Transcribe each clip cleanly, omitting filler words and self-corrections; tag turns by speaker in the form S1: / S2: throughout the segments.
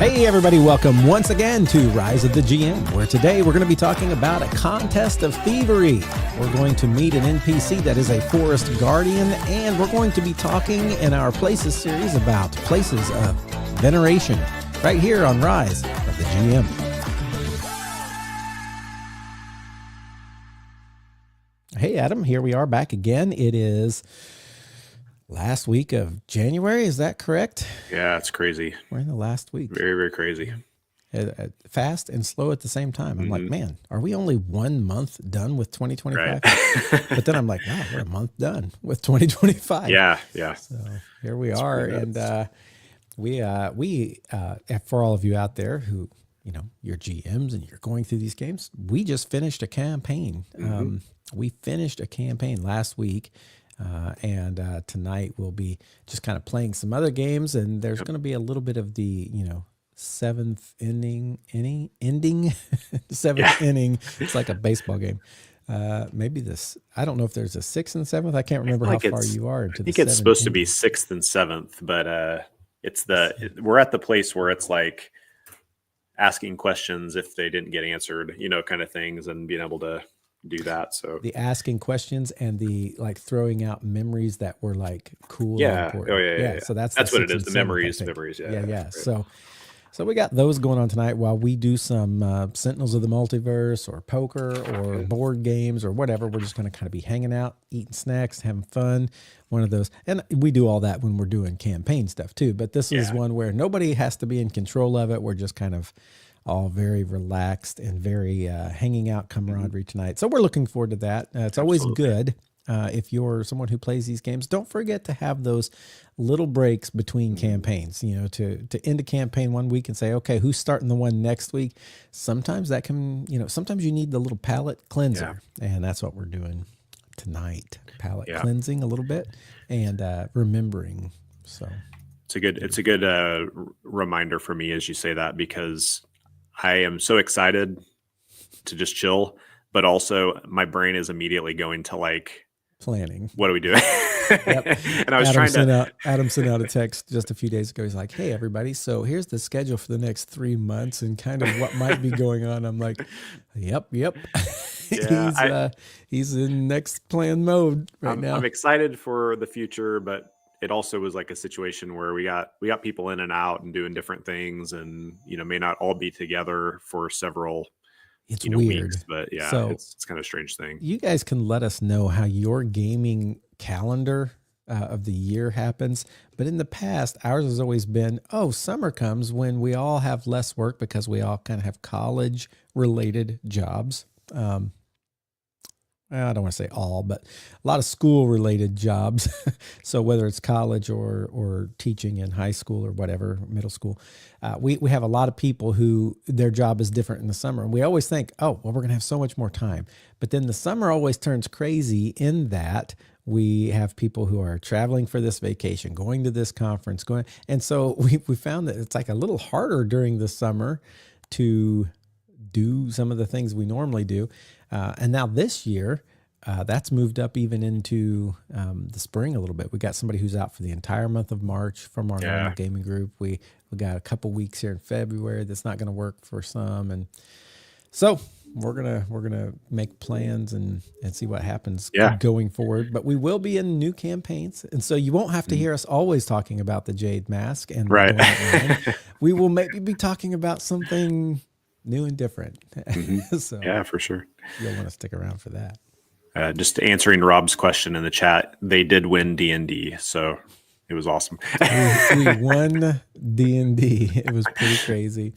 S1: Hey everybody, welcome once again to Rise of the GM, where today we're going to be talking about a contest of thievery. We're going to meet an NPC that is a forest guardian, and we're going to be talking in our Places series about places of veneration, right here on Rise of the GM. Hey Adam, here we are back again. It is last week of January, is that correct?
S2: Yeah, it's crazy.
S1: We're in the last week.
S2: Very, very crazy.
S1: Fast and slow at the same time. I'm like, man, are we only 1 month done with 2025?
S2: Right.
S1: But then I'm like, wow, we're a month done with 2025.
S2: Yeah.
S1: So here we are. And we for all of you out there who, you know, you're GMs and you're going through these games, we just finished a campaign. We finished a campaign last week. And tonight we'll be just kind of playing some other games, and there's going to be a little bit of the, seventh inning, seventh inning. It's like a baseball game. Maybe this, I don't know if there's a sixth and seventh. I can't remember how far you are into the
S2: I think it's supposed to be sixth and seventh, but we're at the place where it's like asking questions if they didn't get answered, kind of things, and being able to do that. So
S1: the asking questions and the like throwing out memories that were like cool.
S2: Yeah.
S1: And important.
S2: Oh yeah.
S1: So that's
S2: what it is. The memories. Yeah.
S1: Right. So we got those going on tonight while we do some Sentinels of the Multiverse or poker or board games or whatever. We're just going to kind of be hanging out, eating snacks, having fun. One of those. And we do all that when we're doing campaign stuff too. But this is one where nobody has to be in control of it. We're just kind of all very relaxed and very hanging out camaraderie tonight. So we're looking forward to that. It's always good if you're someone who plays these games. Don't forget to have those little breaks between campaigns, to end a campaign one week and say, okay, who's starting the one next week? Sometimes that can, sometimes you need the little palate cleanser. And that's what we're doing tonight. Palate cleansing a little bit and remembering. So
S2: it's a good reminder for me as you say that, because I am so excited to just chill, but also my brain is immediately going to like
S1: planning.
S2: What are we doing? And I was
S1: Adam sent out a text just a few days ago. He's like, hey, everybody. So here's the schedule for the next 3 months and kind of what might be going on. I'm like, yep.
S2: Yeah,
S1: he's in next plan mode right now.
S2: I'm excited for the future, but it also was like a situation where we got people in and out and doing different things, and may not all be together for several
S1: weird
S2: weeks, but
S1: so
S2: it's kind of a strange thing.
S1: You guys can let us know how your gaming calendar of the year happens, but in the past ours has always been, summer comes when we all have less work because we all kind of have college related jobs. I don't want to say all, but a lot of school-related jobs. So whether it's college or teaching in high school or whatever, middle school, we have a lot of people who their job is different in the summer. And we always think, we're going to have so much more time. But then the summer always turns crazy in that we have people who are traveling for this vacation, going to this conference, and so we found that it's like a little harder during the summer to do some of the things we normally do. And now this year, that's moved up even into the spring a little bit. We got somebody who's out for the entire month of March from our normal gaming group. We got a couple weeks here in February that's not going to work for some, and so we're gonna make plans and see what happens going forward. But we will be in new campaigns, and so you won't have to hear us always talking about the Jade Mask and we will maybe be talking about something new and different. So
S2: for sure.
S1: You'll want to stick around for that.
S2: Just answering Rob's question in the chat, they did win D&D, so it was awesome.
S1: we won D&D. It was pretty crazy.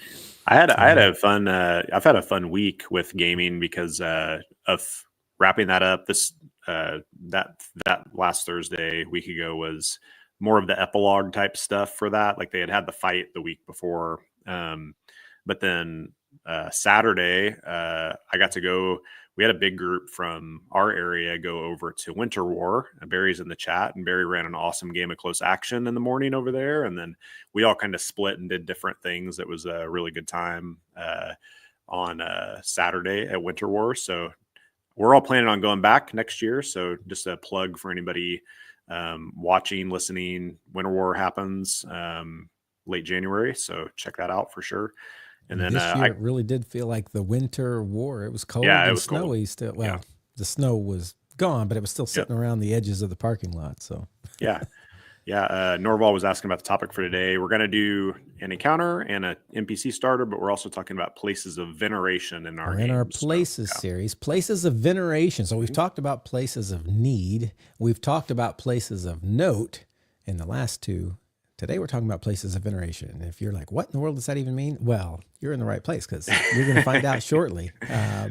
S2: I had a fun. I've had a fun week with gaming because of wrapping that up. This that last Thursday, week ago, was more of the epilogue type stuff for that. Like they had the fight the week before, but then Saturday, I got to go. We had a big group from our area go over to Winter War. Barry's in the chat, and Barry ran an awesome game of close action in the morning over there. And then we all kind of split and did different things. It was a really good time on Saturday at Winter War. So we're all planning on going back next year. So just a plug for anybody watching, listening. Winter War happens. late January. So check that out for sure. And then
S1: This year, it really did feel like the winter war. It was cold
S2: yeah, it
S1: and
S2: was cold.
S1: snowy still.
S2: Yeah.
S1: Well, the snow was gone, but it was still
S2: Yep.
S1: sitting around the edges of the parking lot. So,
S2: Yeah. Yeah. Norval was asking about the topic for today. We're going to do an encounter and an NPC starter, but we're also talking about places of veneration in our
S1: we're in our
S2: games. So,
S1: places series, places of veneration. So, we've talked about places of need, we've talked about places of note in the last two. Today, we're talking about places of veneration. And if you're like, what in the world does that even mean? Well, you're in the right place because you're going to find out shortly.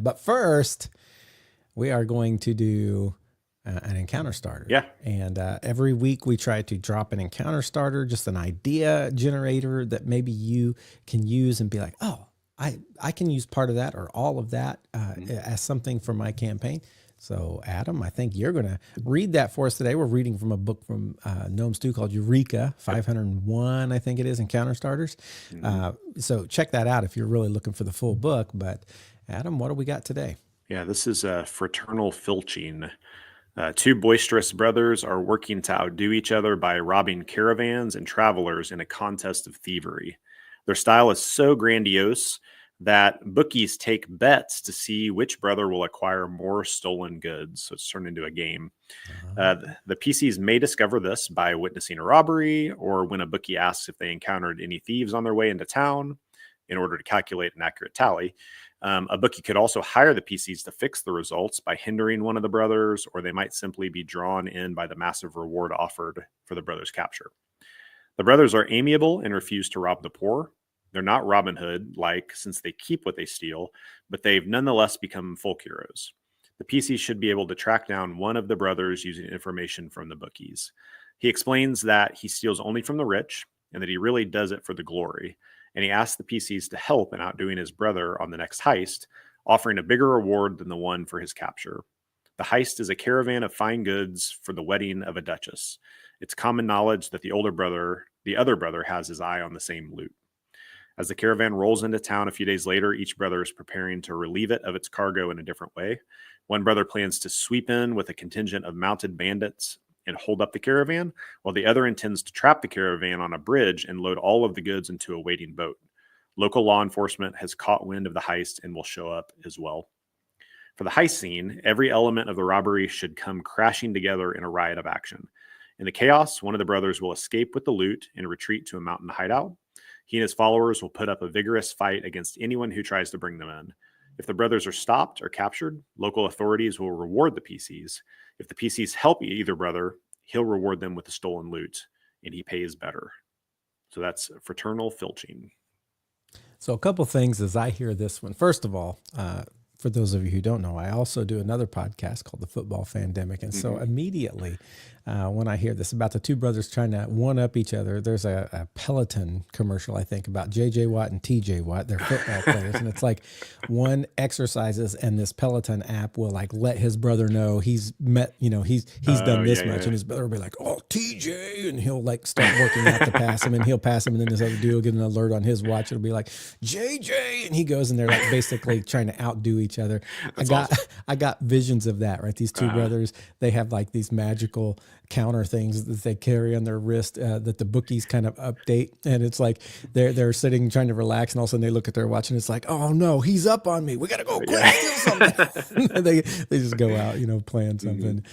S1: But first, we are going to do an encounter starter.
S2: Yeah.
S1: And every week we try to drop an encounter starter, just an idea generator that maybe you can use and be like, oh, I can use part of that or all of that as something for my campaign. So, Adam, I think you're going to read that for us today. We're reading from a book from Gnome Stew called Eureka, 501, I think it is, Encounter Starters. So check that out if you're really looking for the full book. But, Adam, what do we got today?
S2: Yeah, this is fraternal filching. Two boisterous brothers are working to outdo each other by robbing caravans and travelers in a contest of thievery. Their style is so grandiose that bookies take bets to see which brother will acquire more stolen goods. So it's turned into a game. The PCs may discover this by witnessing a robbery or when a bookie asks if they encountered any thieves on their way into town in order to calculate an accurate tally. A bookie could also hire the PCs to fix the results by hindering one of the brothers, or they might simply be drawn in by the massive reward offered for the brothers' capture. The brothers are amiable and refuse to rob the poor. They're not Robin Hood-like since they keep what they steal, but they've nonetheless become folk heroes. The PCs should be able to track down one of the brothers using information from the bookies. He explains that he steals only from the rich and that he really does it for the glory. And he asks the PCs to help in outdoing his brother on the next heist, offering a bigger reward than the one for his capture. The heist is a caravan of fine goods for the wedding of a duchess. It's common knowledge that the other brother has his eye on the same loot. As the caravan rolls into town a few days later, each brother is preparing to relieve it of its cargo in a different way. One brother plans to sweep in with a contingent of mounted bandits and hold up the caravan, while the other intends to trap the caravan on a bridge and load all of the goods into a waiting boat. Local law enforcement has caught wind of the heist and will show up as well. For the heist scene, every element of the robbery should come crashing together in a riot of action. In the chaos, one of the brothers will escape with the loot and retreat to a mountain hideout. He and his followers will put up a vigorous fight against anyone who tries to bring them in. If the brothers are stopped or captured, local authorities will reward the PCs. If the PCs help either brother, he'll reward them with the stolen loot, and he pays better. So that's fraternal filching.
S1: So a couple things as I hear this one. First of all, for those of you who don't know, I also do another podcast called The Football Fandemic. And so immediately when I hear this about the two brothers trying to one-up each other, there's a Peloton commercial, I think, about J.J. Watt and T.J. Watt. They're football players. And it's like one exercises and this Peloton app will like let his brother know he's met, he's done this much. And his brother will be like, oh, T.J. And he'll like start working out to pass him and he'll pass him. And then this other dude will get an alert on his watch. It'll be like, J.J. And he goes and they're like basically trying to outdo each other. I got visions of that, right? These two brothers, they have like these magical counter things that they carry on their wrist that the bookies kind of update, and it's like they're sitting trying to relax, and all of a sudden they look at their watch and it's like, oh no, he's up on me, we gotta go quick, steal something. they just go out playing something.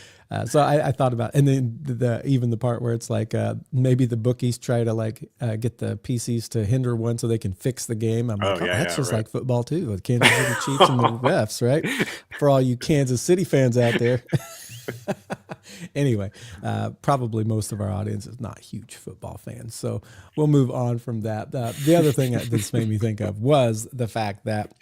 S1: So I thought about, and then even the part where it's like maybe the bookies try to like get the PCs to hinder one so they can fix the game. I'm like, that's just like football too, with Kansas City Chiefs and the refs, right? For all you Kansas City fans out there. Anyway, probably most of our audience is not huge football fans, so we'll move on from that. The other thing that this made me think of was the fact that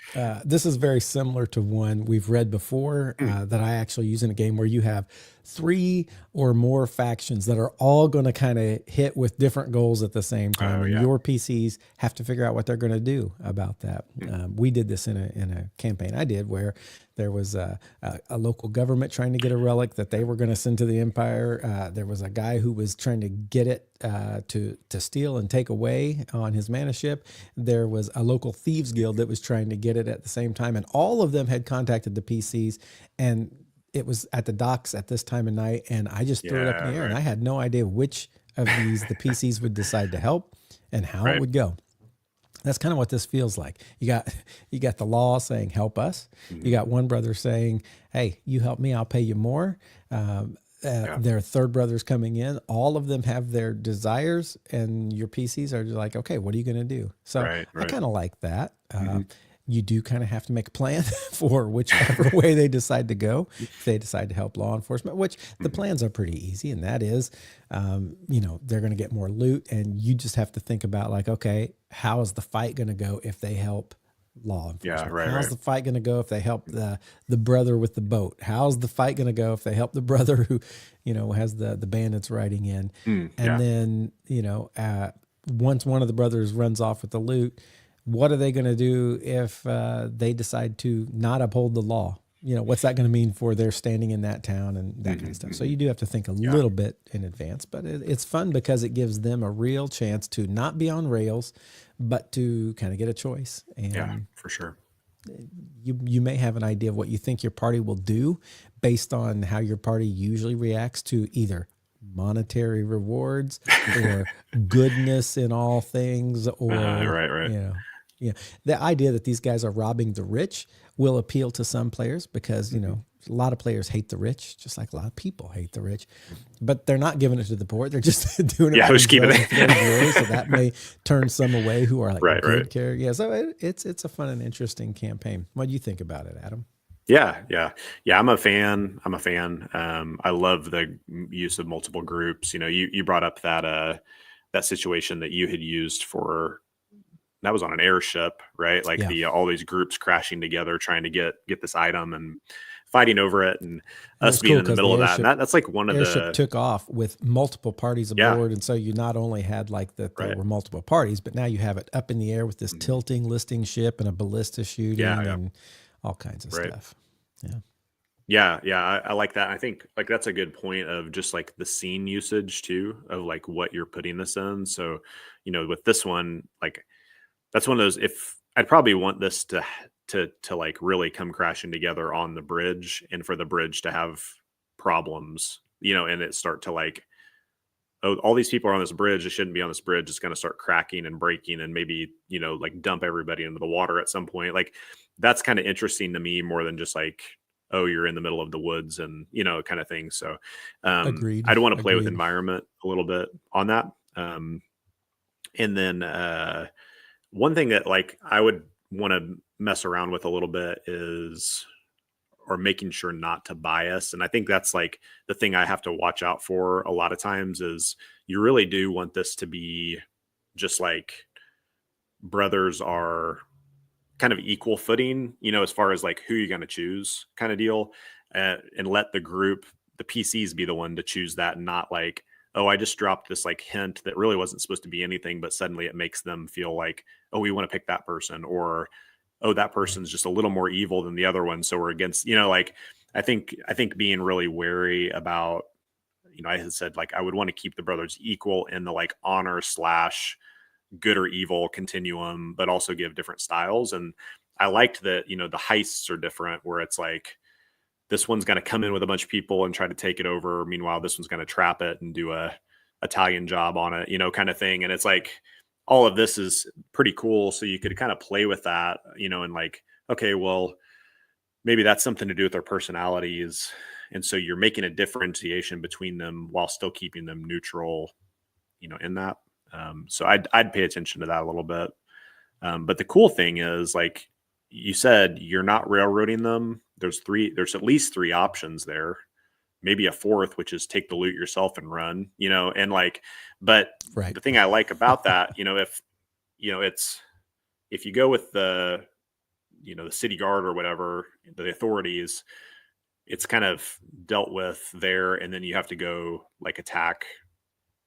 S1: this is very similar to one we've read before that I actually use in a game where you have 3 or more factions that are all going to kind of hit with different goals at the same time. And your PCs have to figure out what they're going to do about that. We did this in a campaign I did where there was a local government trying to get a relic that they were going to send to the Empire. There was a guy who was trying to get it to steal and take away on his mana ship. There was a local thieves guild that was trying to get it at the same time. And all of them had contacted the PCs, and it was at the docks at this time of night. And I just threw it up in the air, and I had no idea which of these the PCs would decide to help and how it
S2: Right.
S1: would go. That's kind of what this feels like. You got the law saying, help us. You
S2: Mhm.
S1: got one brother saying, hey, you help me, I'll pay you more.
S2: Yeah.
S1: Their third brother's coming in. All of them have their desires, and your PCs are just like, okay, what are you going to do? So
S2: Right.
S1: I
S2: Right.
S1: kind of like that.
S2: Hmm.
S1: You do kind of have to make a plan for whichever way they decide to go. If they decide to help law enforcement, which the
S2: Hmm.
S1: plans are pretty easy, and that is, they're going to get more loot, and you just have to think about like, okay, how is the fight going to go if they help law
S2: Yeah.
S1: enforcement?
S2: Right.
S1: How's
S2: Right.
S1: the fight going to go if they help the brother with the boat? How's the fight going to go if they help the brother who, has the bandits riding in?
S2: Mm,
S1: And
S2: yeah.
S1: then, once one of the brothers runs off with the loot, what are they going to do if they decide to not uphold the law? What's that going to mean for their standing in that town and that kind
S2: Hmm.
S1: of stuff? So
S2: Hmm.
S1: you do have to think a
S2: Yeah.
S1: little bit in advance, but it's fun because it gives them a real chance to not be on rails, but to kind of get a choice.
S2: Yeah.
S1: And
S2: For sure.
S1: you may have an idea of what you think your party will do based on how your party usually reacts to either monetary rewards or goodness in all things, or
S2: Right. Right.
S1: yeah, the idea that these guys are robbing the rich will appeal to some players because
S2: Hmm.
S1: a lot of players hate the rich, just like a lot of people hate the rich, but they're not giving it to the poor. They're just doing it
S2: Yeah.
S1: for
S2: Just keep
S1: themselves and for their glory. So
S2: it.
S1: that may turn some away who are like
S2: Right. Right.
S1: good characters. Yeah. So it's a fun and interesting campaign. What do you think about it, Adam?
S2: Yeah, yeah, yeah. I'm a fan. I'm a fan. I love the use of multiple groups. You brought up that situation that you had used for that was on an airship, right? Like
S1: Yeah.
S2: the all these groups crashing together trying to get this item and fighting over it, and
S1: And it
S2: us
S1: was
S2: being
S1: cool
S2: in the
S1: because
S2: middle
S1: the
S2: of that. And
S1: airship
S2: that's like one of
S1: airship
S2: the
S1: took off with multiple parties
S2: yeah,
S1: aboard, and so you not only had like that there
S2: right,
S1: were multiple parties, but now you have it up in the air with this
S2: hmm,
S1: tilting listing ship and a ballista
S2: yeah,
S1: shooting
S2: yeah,
S1: and all kinds of
S2: right.
S1: stuff. Yeah.
S2: Yeah, yeah, I like that. I think like that's a good point of just like the scene usage too of like what you're putting this in. So, with this one, like that's one of those. If I'd probably want this to like really come crashing together on the bridge, and for the bridge to have problems, and it start to like, oh, all these people are on this bridge. It shouldn't be on this bridge. It's going to start cracking and breaking, and maybe like dump everybody into the water at some point. Like that's kind of interesting to me more than just like, oh, you're in the middle of the woods and kind of thing. So
S1: Agreed.
S2: I'd want to play with
S1: Agreed.
S2: environment a little bit on that. And then one thing that like I would want to mess around with a little bit is or making sure not to bias. And I think that's like the thing I have to watch out for a lot of times is you really do want this to be just like brothers are kind of equal footing, as far as like who you're going to choose kind of deal, and let the group, the PCs be the one to choose that, and not like, oh, I just dropped this like hint that really wasn't supposed to be anything, but suddenly it makes them feel like, oh, we want to pick that person, or oh, that
S1: Right.
S2: person's just a little more evil than the other one, so we're against, like I think being really wary about, I had said like I would want to keep the brothers equal in the like honor slash good or evil continuum, but also give different styles. And I liked that, the heists are different, where it's like this one's going to come in with a bunch of people and try to take it over. Meanwhile, this one's going to trap it and do a Italian job on it, kind of thing. And it's like all of this is pretty cool. So you could kind of play with that, and like, okay, well, maybe that's something to do with their personalities. And so you're making a differentiation between them while still keeping them neutral, in that. So I'd pay attention to that a little bit. But the cool thing is, like you said, you're not railroading them. There's at least three options there, maybe a fourth, which is take the loot yourself and run, and like, but
S1: Right.
S2: the thing I like about that, if, if you go with the city guard or whatever, the authorities, it's kind of dealt with there. And then you have to go like attack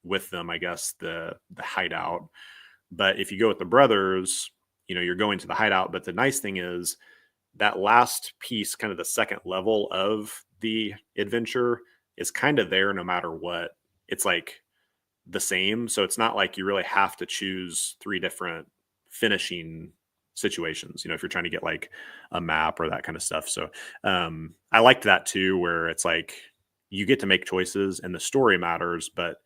S2: with them, I guess, the hideout. But if you go with the brothers, you're going to the hideout. But the nice thing is that last piece, kind of the second level of the adventure, is kind of there no matter what. It's like the same. So it's not like you really have to choose three different finishing situations, if you're trying to get like a map or that kind of stuff. So I liked that too, where it's like you get to make choices and the story matters, but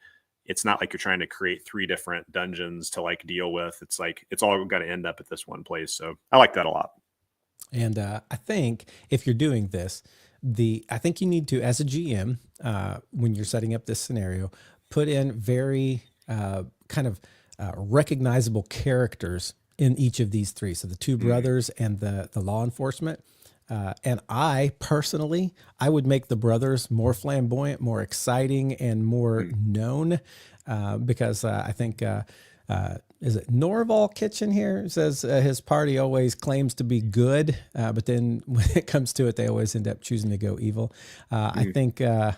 S2: it's not like you're trying to create 3 different dungeons to like deal with. It's like it's all going to end up at this one place. So I like that a lot.
S1: And I think if you're doing this, I think you need to, as a GM, when you're setting up this scenario, put in very kind of recognizable characters in each of these three. So the two brothers and the law enforcement. And I personally, I would make the brothers more flamboyant, more exciting, and more known, because I think is it Norval Kitchen here? It says his party always claims to be good, but then when it comes to it, they always end up choosing to go evil. I think the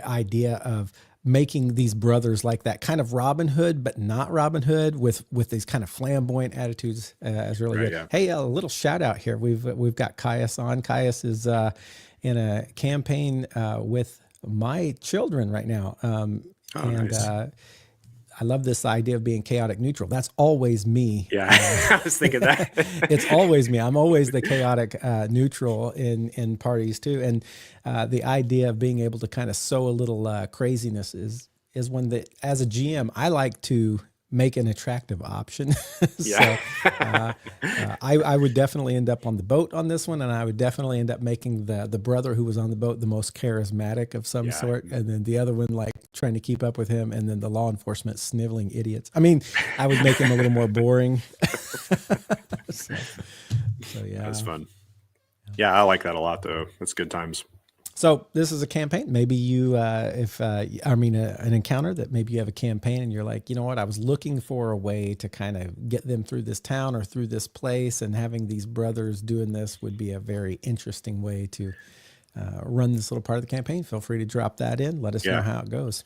S1: idea of making these brothers like that kind of Robin Hood, but not Robin Hood, with these kind of flamboyant attitudes is really
S2: Right,
S1: good.
S2: yeah.
S1: Hey, a little shout out here. We've got Caius on. Caius is in a campaign with my children right now. And
S2: Nice.
S1: I love this idea of being chaotic neutral. That's always me.
S2: Yeah, I was thinking that.
S1: It's always me. I'm always the chaotic neutral in parties too. And the idea of being able to kind of sow a little craziness is one that, as a GM, I like to make an attractive option.
S2: Yeah.
S1: I would definitely end up on the boat on this one, and I would definitely end up making the brother who was on the boat the most charismatic of some
S2: Yeah.
S1: sort, and then the other one like trying to keep up with him, and then the law enforcement sniveling idiots. I mean, I would make him a little more boring. so yeah,
S2: That's fun. Yeah, I like that a lot though. That's good times.
S1: So this is a campaign. Maybe you, an encounter that maybe you have a campaign and you're like, you know what, I was looking for a way to kind of get them through this town or through this place, and having these brothers doing this would be a very interesting way to run this little part of the campaign. Feel free to drop that in. Let us know how it goes.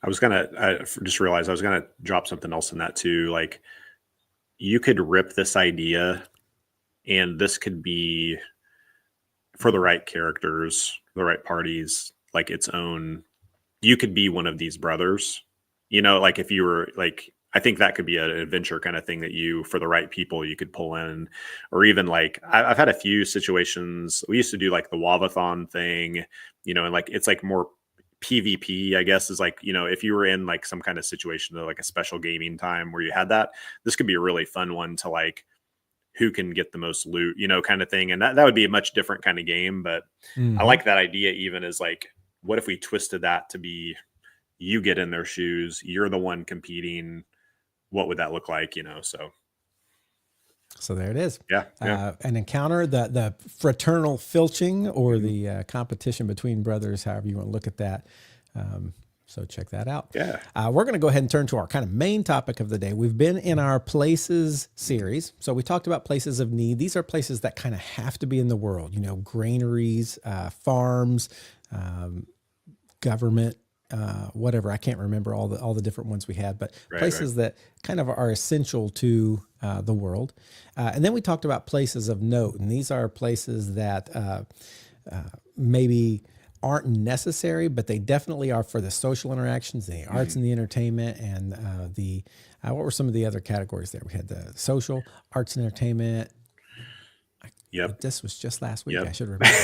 S2: I just realized I was gonna drop something else in that too. Like, you could rip this idea, and this could be, for the right characters, the right parties, like its own. You could be one of these brothers, like if you were like, I think that could be an adventure kind of thing that you, for the right people, you could pull in. Or even like, I've had a few situations. We used to do like the Wavathon thing, and like, it's like more PvP, I guess, is like, if you were in like some kind of situation, like a special gaming time where you had that, this could be a really fun one to like, who can get the most loot, kind of thing. And that would be a much different kind of game. But I like that idea, even as like, what if we twisted that to be, you get in their shoes, you're the one competing. What would that look like?
S1: So there it is.
S2: Yeah.
S1: An encounter, the fraternal filching, or the competition between brothers, however you want to look at that. So check that out.
S2: Yeah.
S1: We're going to go ahead and turn to our kind of main topic of the day. We've been in our places series. So we talked about places of need. These are places that kind of have to be in the world, granaries, farms, government, whatever. I can't remember all the different ones we had, but places that kind of are essential to the world. And then we talked about places of note. And these are places that maybe aren't necessary, but they definitely are for the social interactions, the arts and the entertainment, and what were some of the other categories there? We had the social, arts and entertainment.
S2: Yep.
S1: This was just last week. Yep. I should remember this.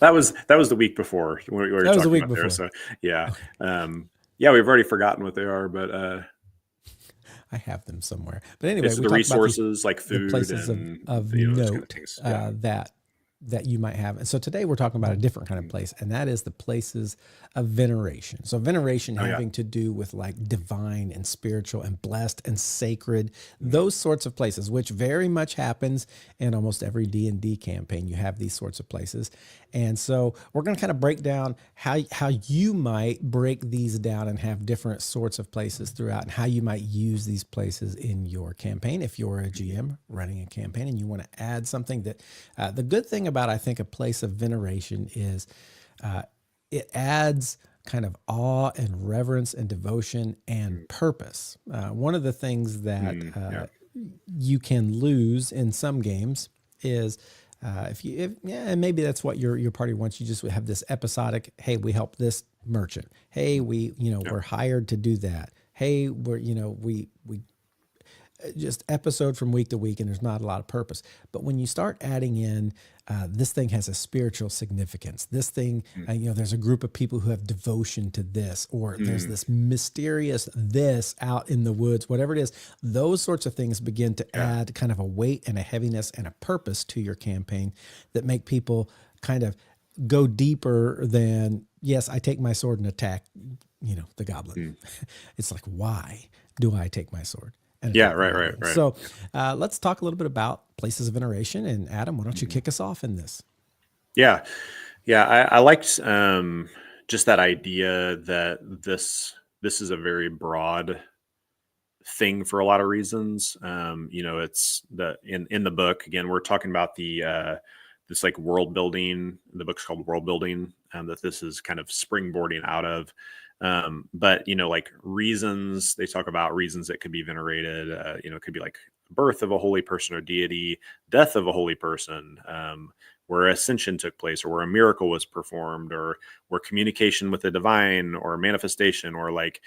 S2: that was the week before. That was the week before. There, so yeah. We've already forgotten what they are, but
S1: I have them somewhere. But anyway,
S2: it's the resources like food,
S1: the places
S2: and
S1: of note kind of that you might have. And so today we're talking about a different kind of place, and that is the places of veneration. So veneration having to do with like divine and spiritual and blessed and sacred, those sorts of places, which very much happens in almost every D&D campaign. You have these sorts of places. And so we're going to kind of break down how you might break these down and have different sorts of places throughout, and how you might use these places in your campaign. If you're a GM running a campaign and you want to add something that, the good thing about, I think, a place of veneration is it adds kind of awe and reverence and devotion and purpose. One of the things that you can lose in some games is and maybe that's what your party wants. You just have this episodic, hey, we help this merchant. Hey, we're hired to do that. Hey, we just episode from week to week, and there's not a lot of purpose. But when you start adding in, this thing has a spiritual significance. This thing,
S2: Mm,
S1: there's a group of people who have devotion to this, or there's
S2: mm,
S1: this mysterious this out in the woods, whatever it is. Those sorts of things begin to
S2: yeah.
S1: add kind of a weight and a heaviness and a purpose to your campaign that make people kind of go deeper than, yes, I take my sword and attack, the goblin.
S2: Mm.
S1: It's like, why do I take my sword and
S2: Yeah,
S1: attack the
S2: right, right,
S1: goblin?
S2: right.
S1: So let's talk a little bit about places of veneration. And Adam, why don't you
S2: Mhm.
S1: kick us off in this?
S2: Yeah, yeah. I liked just that idea that this is a very broad thing for a lot of reasons. It's in the book again. We're talking about the this like world building. The book's called World Building. That this is kind of springboarding out of. But like reasons, they talk about reasons that could be venerated. It could be like birth of a holy person or deity, death of a holy person, where ascension took place, or where a miracle was performed, or where communication with the divine, or manifestation, or like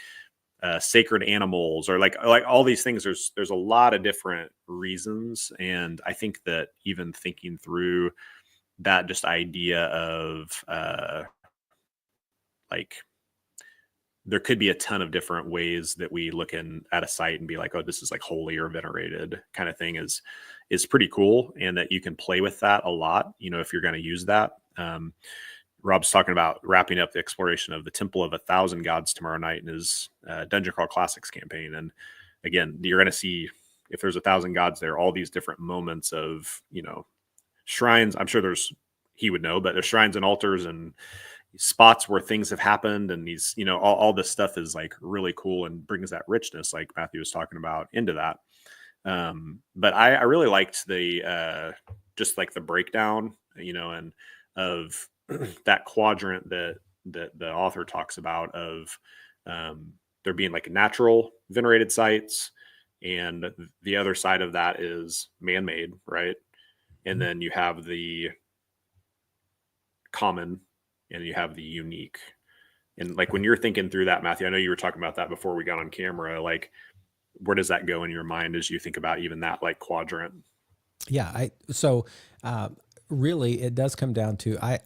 S2: sacred animals, or like all these things. There's a lot of different reasons, and I think that even thinking through that just idea of like there could be a ton of different ways that we look at a site and be like, oh, this is like holy or venerated kind of thing is pretty cool, and that you can play with that a lot, if you're going to use that. Rob's talking about wrapping up the exploration of the Temple of 1,000 Gods tomorrow night in his Dungeon Crawl Classics campaign. And again, you're going to see, if there's 1,000 gods there, all these different moments of, shrines. I'm sure he would know, but there's shrines and altars and spots where things have happened. And these, all this stuff is like really cool and brings that richness, like Matthew was talking about, into that. But I really liked the, just like the breakdown, and of that quadrant that the author talks about of there being like natural venerated sites, and the other side of that is man-made, right? And then you have the common, and you have the unique. And like when you're thinking through that, Matthew, I know you were talking about that before we got on camera, like where does that go in your mind as you think about even that like quadrant?
S1: Yeah. Really, it does come down to, I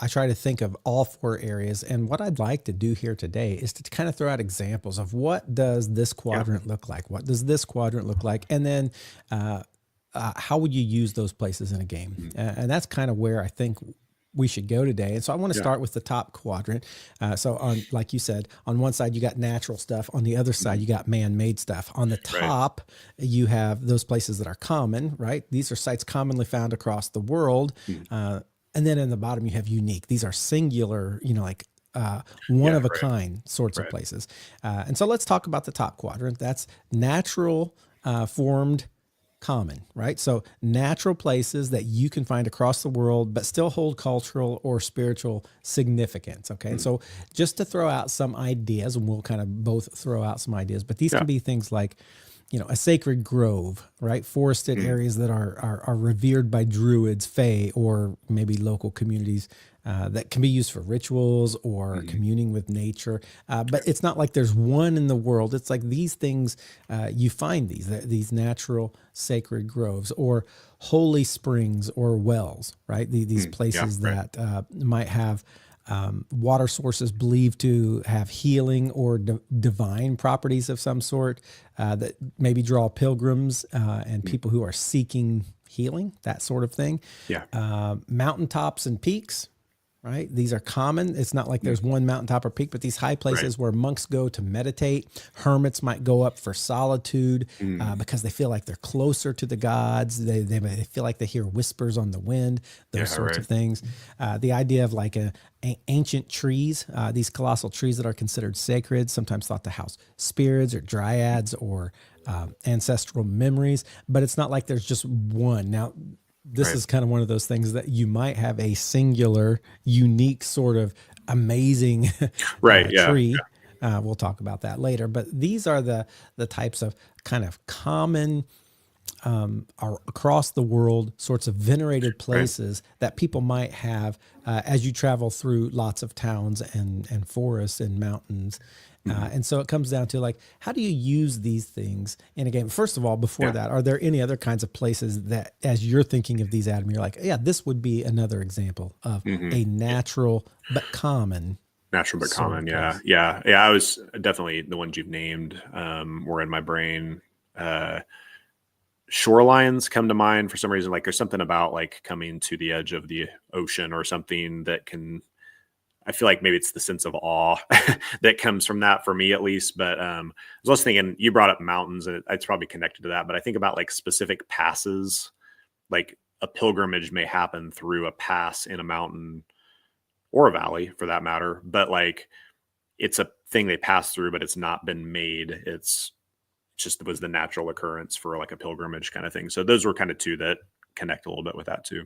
S1: try to think of all four areas. And what I'd like to do here today is to kind of throw out examples of what does this
S2: Yeah.
S1: quadrant look like? What does this quadrant look like? And then how would you use those places in a game?
S2: Mhm.
S1: And that's kind of where I think we should go today. And so I want to
S2: Yeah.
S1: start with the top quadrant. So on, like you said, on one side, you got natural stuff. On the other side,
S2: Mhm.
S1: you got man-made stuff. On the
S2: Right.
S1: top, you have those places that are common, right? These are sites commonly found across the world.
S2: Mhm.
S1: And then in the bottom, you have unique. These are singular, like one
S2: Yeah.
S1: of a
S2: Right.
S1: kind sorts of
S2: Right.
S1: places. And so let's talk about the top quadrant. That's natural formed common, right? So natural places that you can find across the world, but still hold cultural or spiritual significance. Okay. And
S2: Mhm.
S1: so just to throw out some ideas, and we'll kind of both throw out some ideas, but these
S2: Yeah.
S1: can be things like, a sacred grove, right? Forested
S2: Mhm.
S1: areas that are revered by druids, fae, or maybe local communities that can be used for rituals or
S2: Mhm.
S1: communing with nature. But
S2: Okay.
S1: it's not like there's one in the world. It's like these things, you find these natural sacred groves or holy springs or wells, right? These
S2: Mhm. Yeah.
S1: places
S2: Right.
S1: that might have water sources believed to have healing or divine properties of some sort that maybe draw pilgrims and
S2: Mhm.
S1: people who are seeking healing, that sort of thing.
S2: Yeah.
S1: Mountaintops and peaks, right? These are common. It's not like
S2: Mhm.
S1: there's one mountaintop or peak, but these high
S2: Right.
S1: places where monks go to meditate. Hermits might go up for solitude
S2: Mhm.
S1: because they feel like they're closer to the gods. They feel like they hear whispers on the wind, those
S2: Yeah.
S1: sorts
S2: Right.
S1: of things. The idea of like ancient trees, these colossal trees that are considered sacred, sometimes thought to house spirits or dryads or ancestral memories, but it's not like there's just one. Now, this
S2: Right.
S1: is kind of one of those things that you might have a singular, unique sort of amazing
S2: Right. Yeah.
S1: tree. We'll talk about that later. But these are the types of kind of common are across the world, sorts of venerated places that people might have as you travel through lots of towns and forests and mountains. And so it comes down to like, how do you use these things in a game? First of all, before that, are there any other kinds of places that, as you're thinking of these, Adam, you're like, yeah, this would be another example of a natural but common
S2: Natural but
S1: sort
S2: common.
S1: of
S2: Yeah.
S1: place?
S2: Yeah. Yeah. I was definitely the ones you've named were in my brain. Shorelines come to mind for some reason. Like there's something about like coming to the edge of the ocean or something that can, I feel like maybe it's the sense of awe that comes from that for me at least. But I was also thinking you brought up mountains and it's probably connected to that, but I think about like specific passes, like a pilgrimage may happen through a pass in a mountain or a valley for that matter. But like it's a thing they pass through, but it's not been made. It's just was the natural occurrence for like a pilgrimage kind of thing. So those were kind of two that connect a little bit with that too.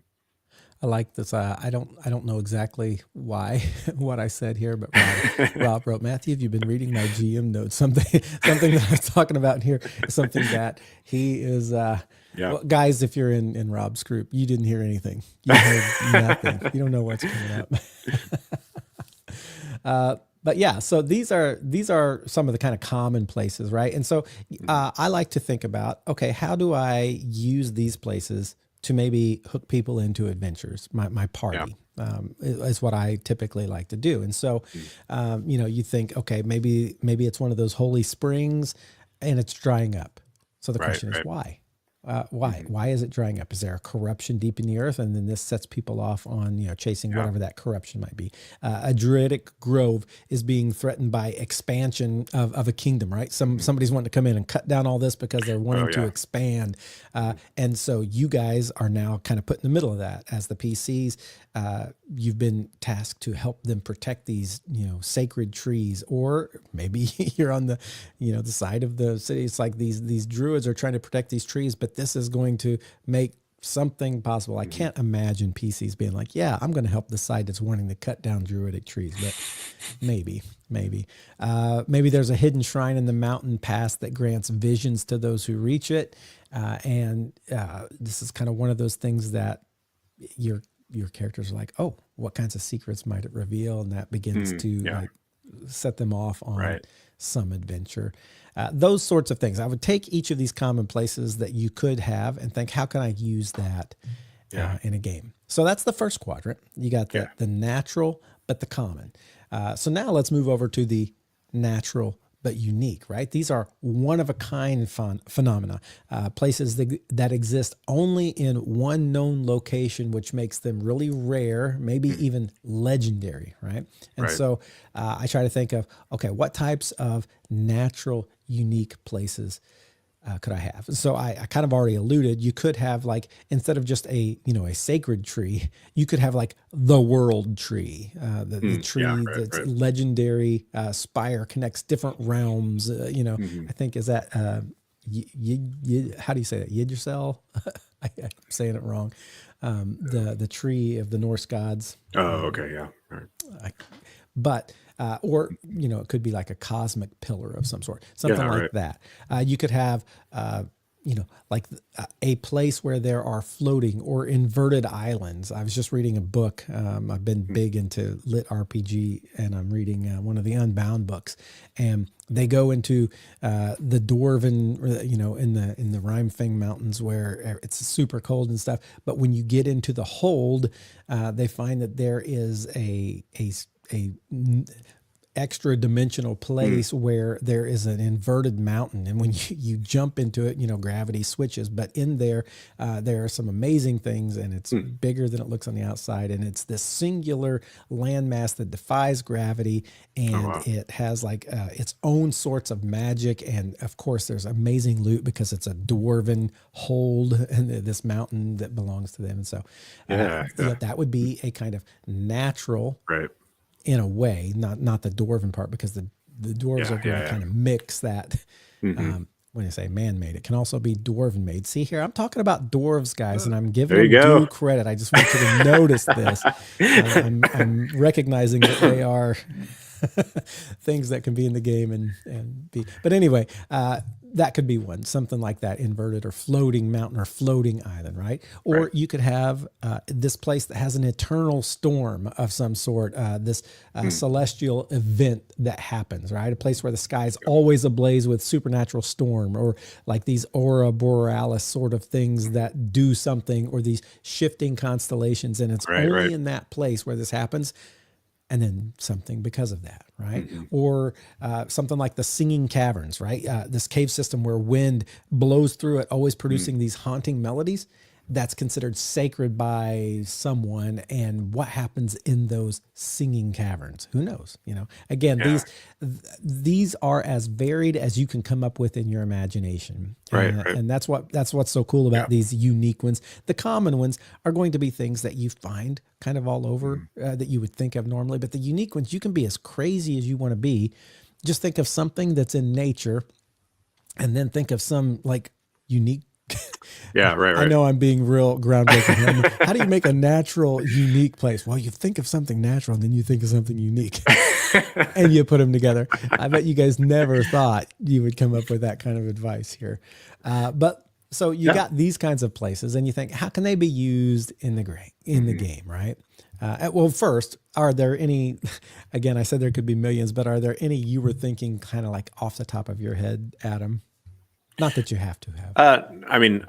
S1: I like this. I don't know exactly why what I said here, but Rob wrote, Matthew, have you been reading my GM notes? Something that I was talking about here is something that he is. Well, guys, if you're in Rob's group, you didn't hear anything. You heard nothing. You don't know what's coming up. But yeah, so these are some of the kind of common places, right? And so I like to think about, okay, how do I use these places to maybe hook people into adventures? My party is what I typically like to do. And so, you think, okay, maybe it's one of those holy springs, and it's drying up. So the question is why? Why? Why is it drying up? Is there a corruption deep in the earth? And then this sets people off on, chasing whatever that corruption might be. A druidic grove is being threatened by expansion of a kingdom, right? Somebody's wanting to come in and cut down all this because they're wanting to expand. And so you guys are now kind of put in the middle of that as the PCs. You've been tasked to help them protect these, sacred trees, or maybe you're on the, the side of the city. It's like these druids are trying to protect these trees, but this is going to make something possible. I can't imagine PCs being like, yeah, I'm going to help the side that's wanting to cut down druidic trees, but maybe there's a hidden shrine in the mountain pass that grants visions to those who reach it. And this is kind of one of those things that your characters are like, oh, what kinds of secrets might it reveal? And that begins to like set them off on some adventure. Those sorts of things. I would take each of these common places that you could have and think, how can I use that in a game? So that's the first quadrant. You got the natural, but the common. So now let's move over to the natural, but unique, right? These are one-of-a-kind phenomena, places that exist only in one known location, which makes them really rare, maybe even legendary, right? And so I try to think of, okay, what types of natural, unique places could I have? So I kind of already alluded, you could have like, instead of just a sacred tree, you could have like the world tree, the tree that's legendary, spire connects different realms, I think is that, how do you say that? Yggdrasil? I'm saying it wrong. The tree of the Norse gods.
S2: Oh, okay. Yeah. All right.
S1: But or it could be like a cosmic pillar of some sort, something like that. You could have like a place where there are floating or inverted islands. I was just reading a book. I've been big into lit RPG, and I'm reading one of the Unbound books, and they go into the Dwarven, in the Rhymefing Mountains where it's super cold and stuff. But when you get into the hold, they find that there is a extra dimensional place where there is an inverted mountain, and when you jump into it, gravity switches, but in there there are some amazing things, and it's bigger than it looks on the outside, and it's this singular landmass that defies gravity, and it has like its own sorts of magic, and of course there's amazing loot because it's a dwarven hold and this mountain that belongs to them. And so that would be a kind of natural, in a way, not the dwarven part, because the dwarves are going to kind of mix that. When I say man-made, it can also be dwarven-made. See here, I'm talking about dwarves, guys, and I'm giving them due credit. I just want you to notice this. I'm recognizing that they are things that can be in the game and be. But anyway, that could be one, something like that, inverted or floating mountain or floating island, right?
S2: Right.
S1: Or you could have this place that has an eternal storm of some sort, this
S2: Mm.
S1: celestial event that happens, right? A place where the sky is always ablaze with supernatural storm, or like these aurora borealis sort of things that do something, or these shifting constellations, and it's
S2: Right.
S1: only
S2: Right.
S1: in that place where this happens, and then something because of that, right?
S2: Hmm.
S1: Or something like the singing caverns, right? This cave system where wind blows through it, always
S2: Mm.
S1: producing these haunting melodies. That's considered sacred by someone, and what happens in those singing caverns, who knows? Again,
S2: Yeah.
S1: these are as varied as you can come up with in your imagination,
S2: Right. Right.
S1: and that's what's so cool
S2: Yeah.
S1: about these unique ones. The common ones are going to be things that you find kind of all over,
S2: Mm.
S1: that you would think of normally, but the unique ones, you can be as crazy as you want to be. Just think of something that's in nature, and then think of some like unique.
S2: Yeah. Right.
S1: I
S2: Right.
S1: know I'm being real groundbreaking here. I mean, how do you make a natural, unique place? Well, you think of something natural, and then you think of something unique, and you put them together. I bet you guys never thought you would come up with that kind of advice here. But so you
S2: Yeah.
S1: got these kinds of places, and you think, how can they be used in the
S2: Hmm.
S1: game, right? Well, first, are there any? Again, I said there could be millions, but are there any you were thinking kind of like off the top of your head, Adam? Not that you have to have.
S2: I mean,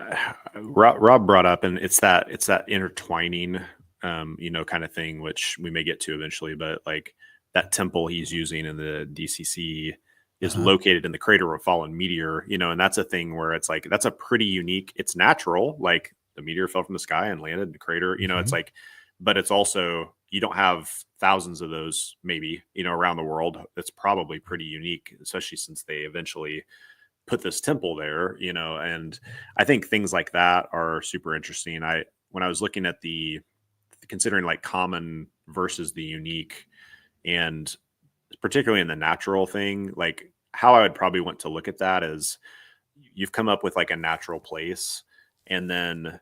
S2: Rob brought up, and it's that intertwining, kind of thing, which we may get to eventually. But like that temple he's using in the DCC
S1: Uh
S2: is
S1: huh.
S2: located in the crater of a fallen meteor, and that's a thing where it's like that's a pretty unique. It's natural, like the meteor fell from the sky and landed in the crater. It's
S1: Hmm.
S2: like, but it's also you don't have thousands of those maybe around the world. It's probably pretty unique, especially since they eventually put this temple there, and I think things like that are super interesting. When I was looking at the considering like common versus the unique, and particularly in the natural thing, like how I would probably want to look at that is you've come up with like a natural place, and then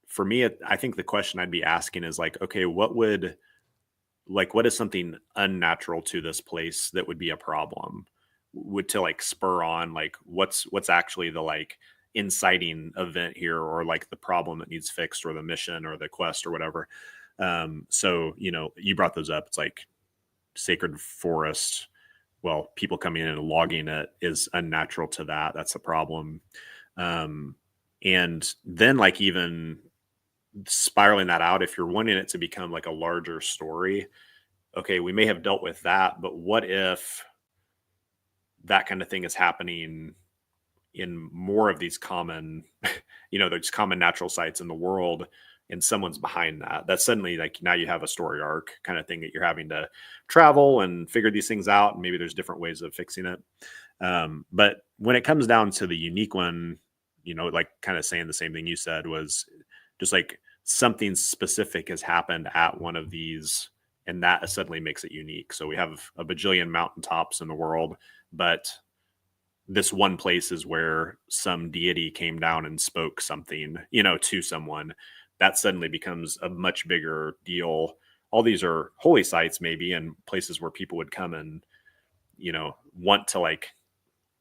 S2: for me, I think the question I'd be asking is like, okay, what is something unnatural to this place that would be a problem, would to like spur on like what's actually the like inciting event here, or like the problem that needs fixed, or the mission or the quest or whatever. So you brought those up. It's like sacred forest. Well, people coming in and logging it is unnatural to that. That's a problem. um and then like even spiraling that out, if you're wanting it to become like a larger story, okay, we may have dealt with that, but what if that kind of thing is happening in more of these common, there's common natural sites in the world, and someone's behind that? That's suddenly like now you have a story arc kind of thing that you're having to travel and figure these things out, and maybe there's different ways of fixing it. But when it comes down to the unique one, like kind of saying the same thing you said, was just like something specific has happened at one of these, and that suddenly makes it unique. So we have a bajillion mountaintops in the world, but this one place is where some deity came down and spoke something, to someone. That suddenly becomes a much bigger deal. All these are holy sites, maybe, and places where people would come and, want to like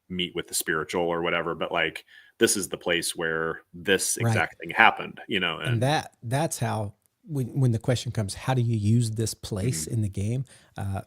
S2: meet with the spiritual or whatever. But like, this is the place where this
S1: Right.
S2: exact thing happened,
S1: And
S2: and
S1: that's how, when the question comes, how do you use this place
S2: mhm,
S1: in the game?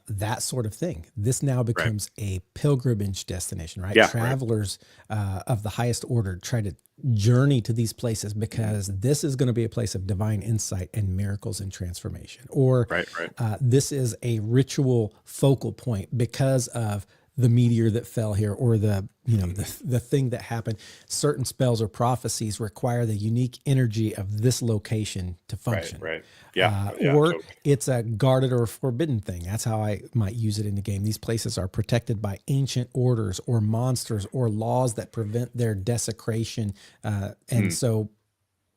S1: That sort of thing. This now
S2: right.
S1: becomes a pilgrimage destination, right?
S2: Yeah. Right.
S1: Travelers of the highest order try to journey to these places
S2: Mhm,
S1: because this is going to be a place of divine insight and miracles and transformation. Or
S2: right. Right.
S1: this is a ritual focal point because of the meteor that fell here, or the
S2: Mhm,
S1: the thing that happened. Certain spells or prophecies require the unique energy of this location to
S2: right.
S1: function.
S2: Right. Yeah. Yeah.
S1: Or
S2: Totally.
S1: it's a guarded or forbidden thing. That's how I might use it in the game. These places are protected by ancient orders or monsters or laws that prevent their desecration, and
S2: Mm,
S1: so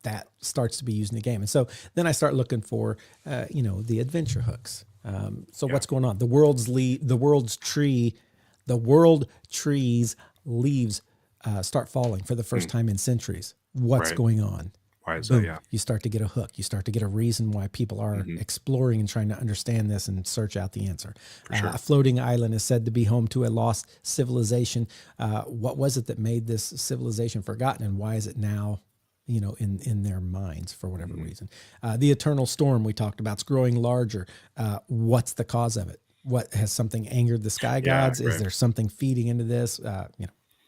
S1: that starts to be used in the game. And so then I start looking for, the adventure hooks. So
S2: yeah.
S1: what's going on? The world trees leaves start falling for the first
S2: Mm,
S1: time in centuries. What's
S2: right.
S1: going on?
S2: Why is that?
S1: Boom,
S2: Yeah,
S1: you start to get a hook. You start to get a reason why people are
S2: hmm
S1: exploring and trying to understand this and search out the answer.
S2: for
S1: A
S2: sure.
S1: floating island is said to be home to a lost civilization. What was it that made this civilization forgotten, and why is it now, in their minds for whatever
S2: Hmm.
S1: reason? The eternal storm we talked about is growing larger. What's the cause of it? What has something angered the sky
S2: Yeah,
S1: gods? Is
S2: right.
S1: there something feeding into this?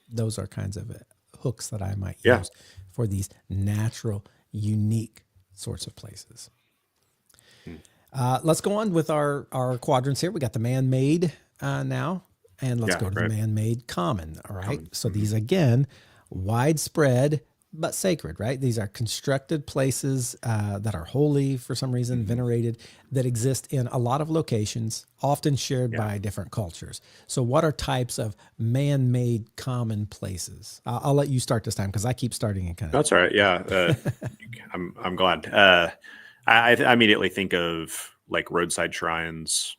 S1: Those are kinds of hooks that I might
S2: Yeah,
S1: use for these natural, unique sorts of places.
S2: mm,
S1: Let's go on with our quadrants here. We got the man-made now, and let's
S2: yeah,
S1: go to the
S2: right.
S1: man-made common. All right.
S2: Common.
S1: So these again, widespread but sacred, right? These are constructed places that are holy for some reason,
S2: Hmm.
S1: venerated, that exist in a lot of locations, often shared
S2: Yeah,
S1: by different cultures. So, what are types of man-made common places? I'll let you start this time because I keep starting and kind of.
S2: that's all right. Yeah, I'm glad. I immediately think of like roadside shrines,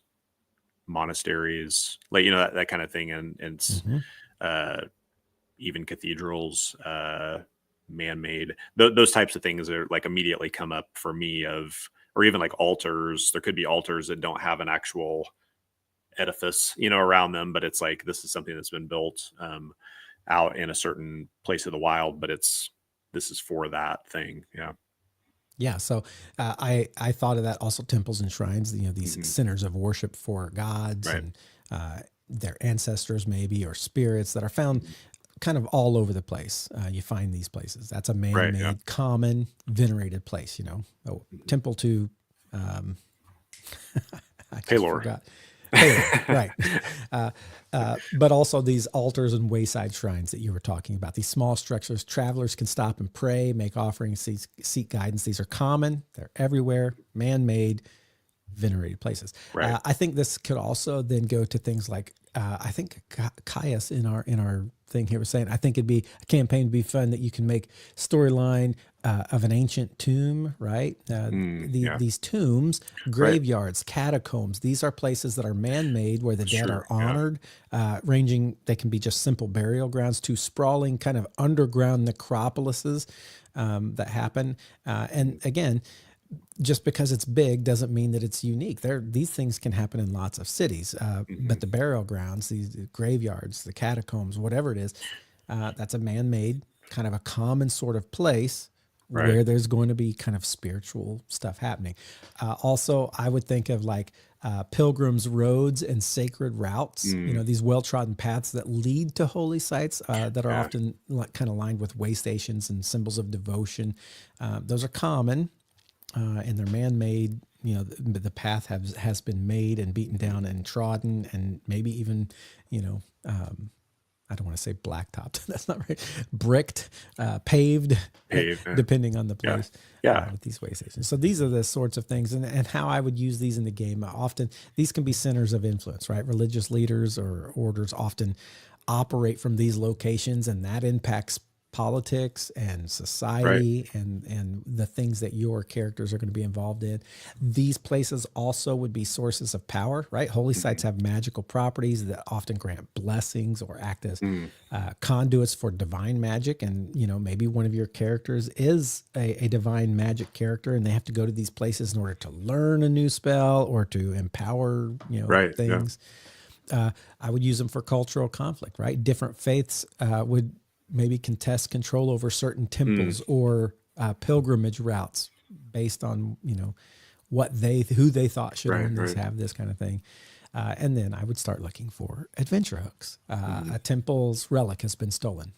S2: monasteries, like that kind of thing, and
S1: Mhm.
S2: uh, even cathedrals, man-made. Those types of things are like immediately come up for me of, or even like altars. There could be altars that don't have an actual edifice, around them, but it's like this is something that's been built out in a certain place of the wild, but this is for that thing. Yeah.
S1: Yeah, so I thought of that also temples and shrines. These
S2: Hmm.
S1: centers of worship for gods
S2: Right.
S1: and their ancestors, maybe, or spirits that are found
S2: Mhm.
S1: kind of all over the place. You find these places. That's a
S2: Right. Yeah.
S1: man-made, common, venerated place. A
S2: Mhm.
S1: temple to, um, I just
S2: Paylor.
S1: forgot. Palor, right. Uh, but also these altars and wayside shrines that you were talking about. These small structures, travelers can stop and pray, make offerings, seek guidance. These are common, they're everywhere, man made, venerated places.
S2: Right.
S1: I think this could also then go to things like I think Caius in our thing here was saying I think it'd be a campaign to be fun that you can make storyline of an ancient tomb, right?
S2: Yeah.
S1: These tombs,
S2: Right.
S1: graveyards, catacombs. These are places that are man-made where the dead are
S2: Sure. Yeah.
S1: honored, ranging. They can be just simple burial grounds to sprawling kind of underground necropolises that happen. And again, just because it's big doesn't mean that it's unique. These things can happen in lots of cities,
S2: Hmm.
S1: but the burial grounds, these graveyards, the catacombs, whatever it is, that's a man-made kind of a common sort of place
S2: Right.
S1: where there's going to be kind of spiritual stuff happening. Also, I would think of like pilgrims' roads and sacred routes.
S2: Mm,
S1: These well-trodden paths that lead to holy sites that are
S2: yeah.
S1: often kind of lined with way stations and symbols of devotion. Those are common and they're man-made. The path has been made and beaten
S2: Mhm.
S1: down and trodden, and maybe even, you know, um, I don't want to say blacktopped. That's not right. Bricked, paved,
S2: Pave.
S1: depending on the
S2: Yeah.
S1: place.
S2: Yeah.
S1: With these way stations, so these are the sorts of things, and how I would use these in the game. Often, these can be centers of influence, right? Religious leaders or orders often operate from these locations, and that impacts politics and
S2: Right.
S1: society and the things that your characters are going to be involved in. These places also would be sources of power, right? Holy sites
S2: Hmm.
S1: have magical properties that often grant blessings or act as
S2: Mm,
S1: conduits for divine magic. And maybe one of your characters is a divine magic character, and they have to go to these places in order to learn a new spell or to empower
S2: right. Yeah.
S1: things. I would use them for cultural conflict, right? Different faiths would maybe contest control over certain
S2: Mm,
S1: temples or pilgrimage routes based on who they thought should
S2: right.
S1: own this,
S2: Right.
S1: have this kind of thing. And then I would start looking for adventure hooks.
S2: Hmm.
S1: A temple's relic has been stolen.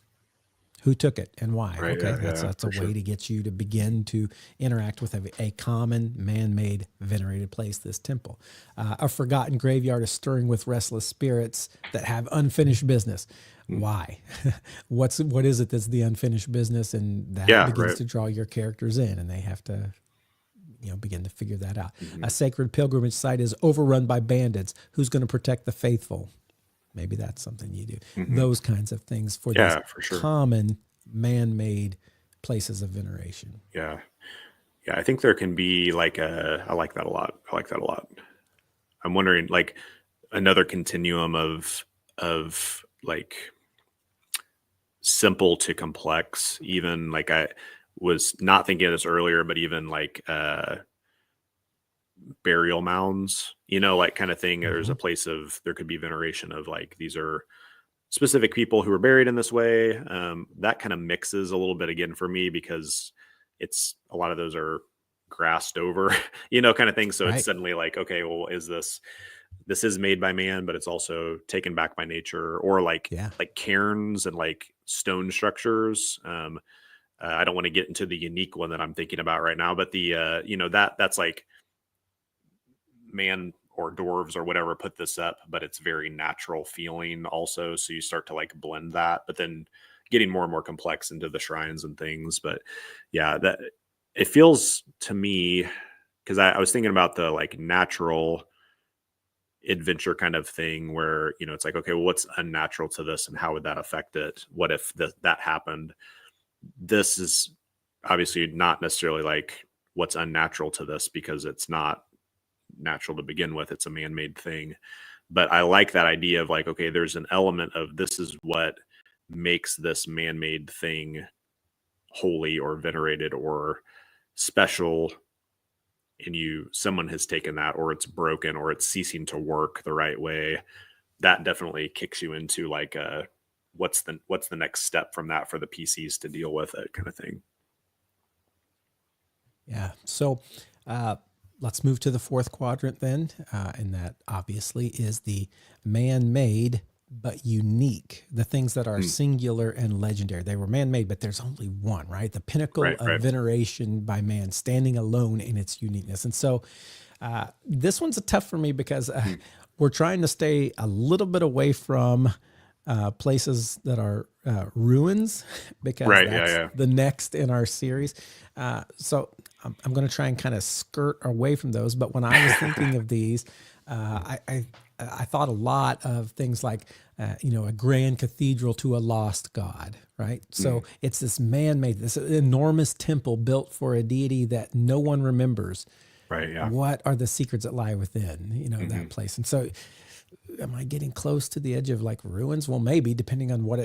S1: Who took it and why?
S2: Right.
S1: Okay,
S2: Yeah.
S1: that's
S2: Yeah.
S1: that's a
S2: For
S1: way
S2: sure.
S1: to get you to begin to interact with a common man-made venerated place, this temple. A forgotten graveyard is stirring with restless spirits that have unfinished business.
S2: Mm,
S1: Why? What is it that's the unfinished business? And that
S2: yeah.
S1: begins
S2: Right.
S1: to draw your characters in, and they have to begin to figure that out. A
S2: Hmm.
S1: sacred pilgrimage site is overrun by bandits. Who's going to protect the faithful? Maybe that's something you do.
S2: Hmm.
S1: Those kinds of things for these
S2: Yeah. For sure.
S1: common man-made places of veneration.
S2: Yeah. Yeah. I think there can be like I like that a lot. I like that a lot. I'm wondering like another continuum of like simple to complex, even like was not thinking of this earlier, but even like burial mounds, like kind of thing. There's a place there could be veneration of like, these are specific people who were buried in this way. That kind of mixes a little bit again for me, because it's a lot of those are grassed over, kind of thing. So it's suddenly like, okay, well, this is made by man, but it's also taken back by nature, or like cairns and like stone structures. I don't want to get into the unique one that I'm thinking about right now, but the, that's like man or dwarves or whatever put this up, but it's very natural feeling also. So you start to like blend that, but then getting more and more complex into the shrines and things. But yeah, that it feels to me, because I was thinking about the like natural adventure kind of thing where, it's like, okay, well, what's unnatural to this and how would that affect it? What if that happened? This is obviously not necessarily like what's unnatural to this, because it's not natural to begin with. It's a man-made thing. But I like that idea of like, okay, there's an element of this is what makes this man-made thing holy or venerated or special, and someone has taken that, or it's broken, or it's ceasing to work the right way. That definitely kicks you into like what's the next step from that for the PCs to deal with it, kind of thing.
S1: Yeah. So let's move to the fourth quadrant then, and that obviously is the man-made but unique, the things that are singular and legendary. They were man-made, but there's only one, right? The pinnacle of veneration by man, standing alone in its uniqueness. And so this one's tough for me, because we're trying to stay a little bit away from places that are ruins, because that's the next in our series. So I'm going to try and kind of skirt away from those. But when I was thinking of these, I thought a lot of things like, a grand cathedral to a lost god, right? So it's this man-made, this enormous temple built for a deity that no one remembers.
S2: Right. Yeah.
S1: What are the secrets that lie within, that place? And so, am I getting close to the edge of like ruins? Well, maybe, depending on what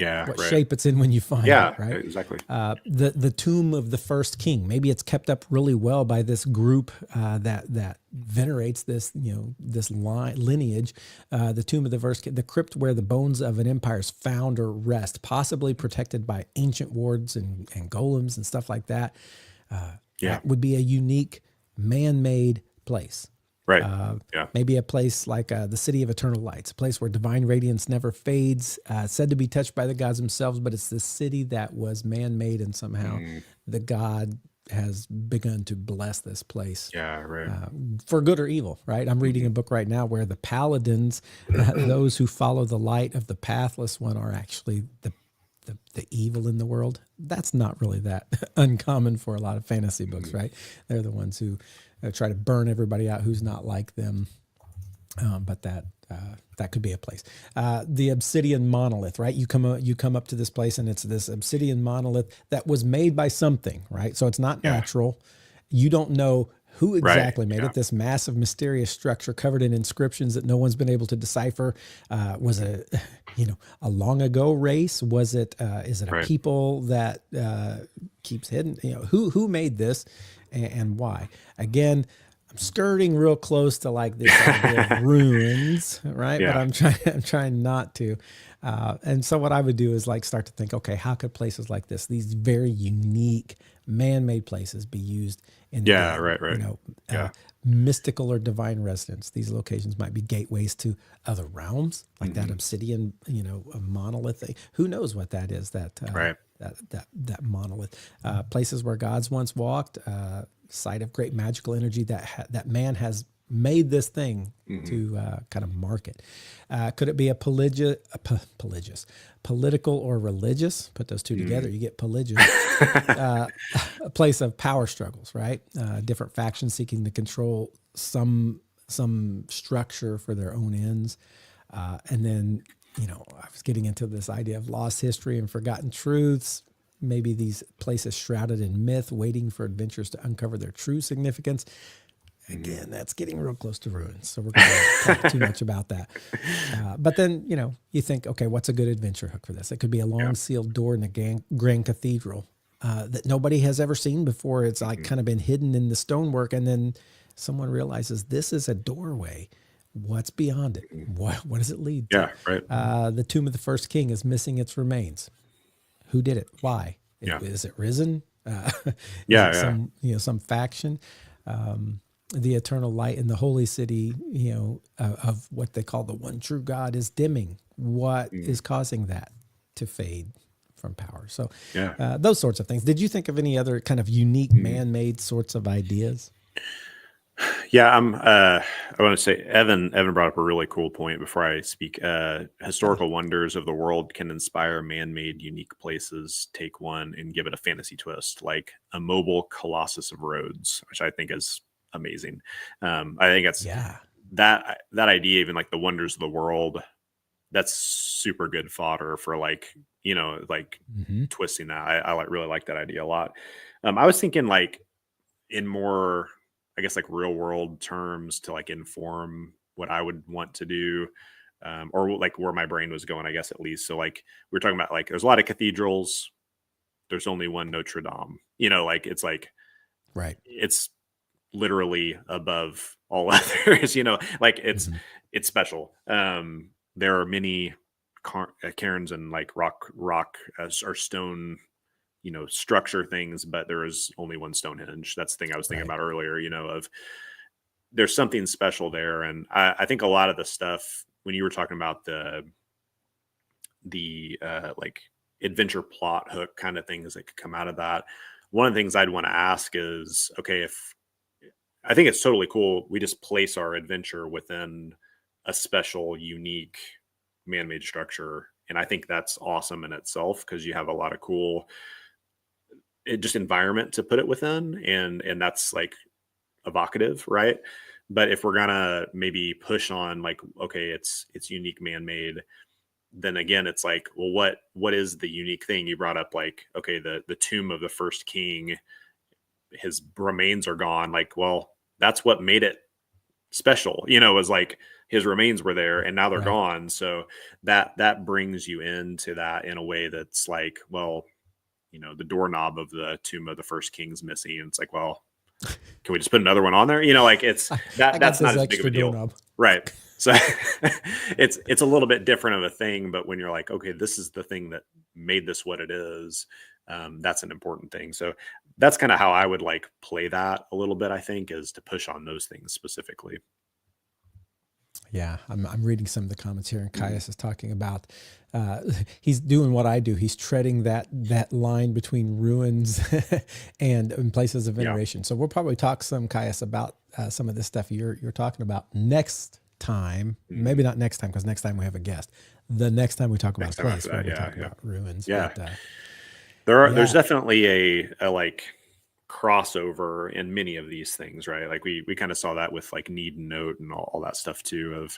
S1: shape it's in when you find it, right?
S2: Exactly.
S1: The tomb of the first king, maybe it's kept up really well by this group that venerates this, this lineage. The tomb of the first king, the crypt where the bones of an empire's founder rest, possibly protected by ancient wards and golems and stuff like that. That would be a unique man-made place.
S2: Right.
S1: Maybe a place like the City of Eternal Lights, a place where divine radiance never fades, said to be touched by the gods themselves, but it's the city that was man-made, and somehow the god has begun to bless this place.
S2: Yeah, right.
S1: For good or evil, right? I'm reading a book right now where the paladins, those who follow the light of the pathless one, are actually the evil in the world. That's not really that uncommon for a lot of fantasy books, right? They're the ones who try to burn everybody out who's not like them. But that could be a place. The obsidian monolith, right? You come up to this place, and it's this obsidian monolith that was made by something, right? So it's not natural. You don't know who exactly made it. This massive, mysterious structure covered in inscriptions that no one's been able to decipher. Was it, a long ago race? Was it? Is it a people that keeps hidden? Who made this, and why? Again, I'm skirting real close to like this idea of ruins, right?
S2: Yeah.
S1: But I'm trying not to. And so what I would do is like start to think, okay, how could places like this, these very unique man-made places, be used in mystical or divine residence? These locations might be gateways to other realms, like that obsidian, a monolith thing. Who knows what that is? That monolith. Places where gods once walked. Site of great magical energy that man has made this thing to kind of mark it. Could it be a political or religious? Put those two together, you get religious. A place of power struggles, right? Different factions seeking to control some structure for their own ends. And then, I was getting into this idea of lost history and forgotten truths. Maybe these places shrouded in myth, waiting for adventurers to uncover their true significance. Again, that's getting real close to ruins, so we're going to talk too much about that. But then, you think, okay, what's a good adventure hook for this? It could be a long sealed door in a grand cathedral, that nobody has ever seen before. It's like kind of been hidden in the stonework, and then someone realizes this is a doorway. What's beyond it? What does it lead to?
S2: Yeah, right.
S1: The tomb of the first king is missing its remains. Who did it? Why?
S2: Yeah.
S1: Is it risen? Is
S2: Yeah,
S1: it
S2: yeah.
S1: some faction? The eternal light in the holy city, of what they call the one true God, is dimming. What
S2: Mm.
S1: is causing that to fade from power? So
S2: Yeah.
S1: those sorts of things. Did you think of any other kind of unique
S2: Mm.
S1: man-made sorts of ideas?
S2: Yeah, I want to say Evan brought up a really cool point before I speak.
S1: Yeah.
S2: Historical wonders of the world can inspire man-made unique places. Take one and give it a fantasy twist, like a mobile Colossus of Rhodes, which I think is amazing. I think that's
S1: Yeah.
S2: that idea, even like the wonders of the world, that's super good fodder for like, like
S1: Hmm.
S2: twisting that. I like really like that idea a lot. I was thinking like in more, I guess, like real world terms to like inform what I would want to do, or like where my brain was going, I guess, at least. So like we were talking about, like there's a lot of cathedrals. There's only one Notre Dame. Like
S1: Right.
S2: it's literally above all others. Like
S1: Hmm.
S2: it's special. There are many cairns and like rock or stone, structure things, but there is only one Stonehenge. That's the thing I was thinking
S1: Right.
S2: about earlier, of there's something special there. And I think a lot of the stuff when you were talking about the like adventure plot hook kind of things that could come out of that, one of the things I'd want to ask is, okay, if I think it's totally cool, we just place our adventure within a special, unique man-made structure. And I think that's awesome in itself because you have a lot of cool just environment to put it within, and that's like evocative, right? But if we're gonna maybe push on like, okay, it's unique man-made, then again it's like, well, what is the unique thing? You brought up like, okay, the tomb of the first king, his remains are gone. Like, well, that's what made it special, was like his remains were there and now they're
S1: Right.
S2: gone. So that brings you into that in a way that's like, well, the doorknob of the tomb of the first king's missing. And it's like, well, can we just put another one on there? Like it's
S1: I got
S2: that's not
S1: this
S2: as big of a
S1: extra
S2: deal.
S1: doorknob.
S2: Right. So it's a little bit different of a thing, but when you're like, okay, this is the thing that made this what it is, that's an important thing. So that's kind of how I would like play that a little bit, I think, is to push on those things specifically.
S1: Yeah, I'm reading some of the comments here, and
S2: Mm.
S1: Caius is talking about uh, he's doing what I do. He's treading that line between ruins and places of
S2: Yeah.
S1: veneration. So we'll probably talk some, Caius, about some of this stuff you're talking about next time.
S2: Mm.
S1: Maybe not next time, because next time we have a guest. The next time we talk about
S2: Next
S1: a
S2: time after
S1: place where
S2: that.
S1: we
S2: Yeah.
S1: talk
S2: Yeah.
S1: about ruins,
S2: Yeah.
S1: but
S2: There's
S1: yeah,
S2: definitely a like crossover in many of these things, right? Like we kind of saw that with like need and note and all that stuff too. Of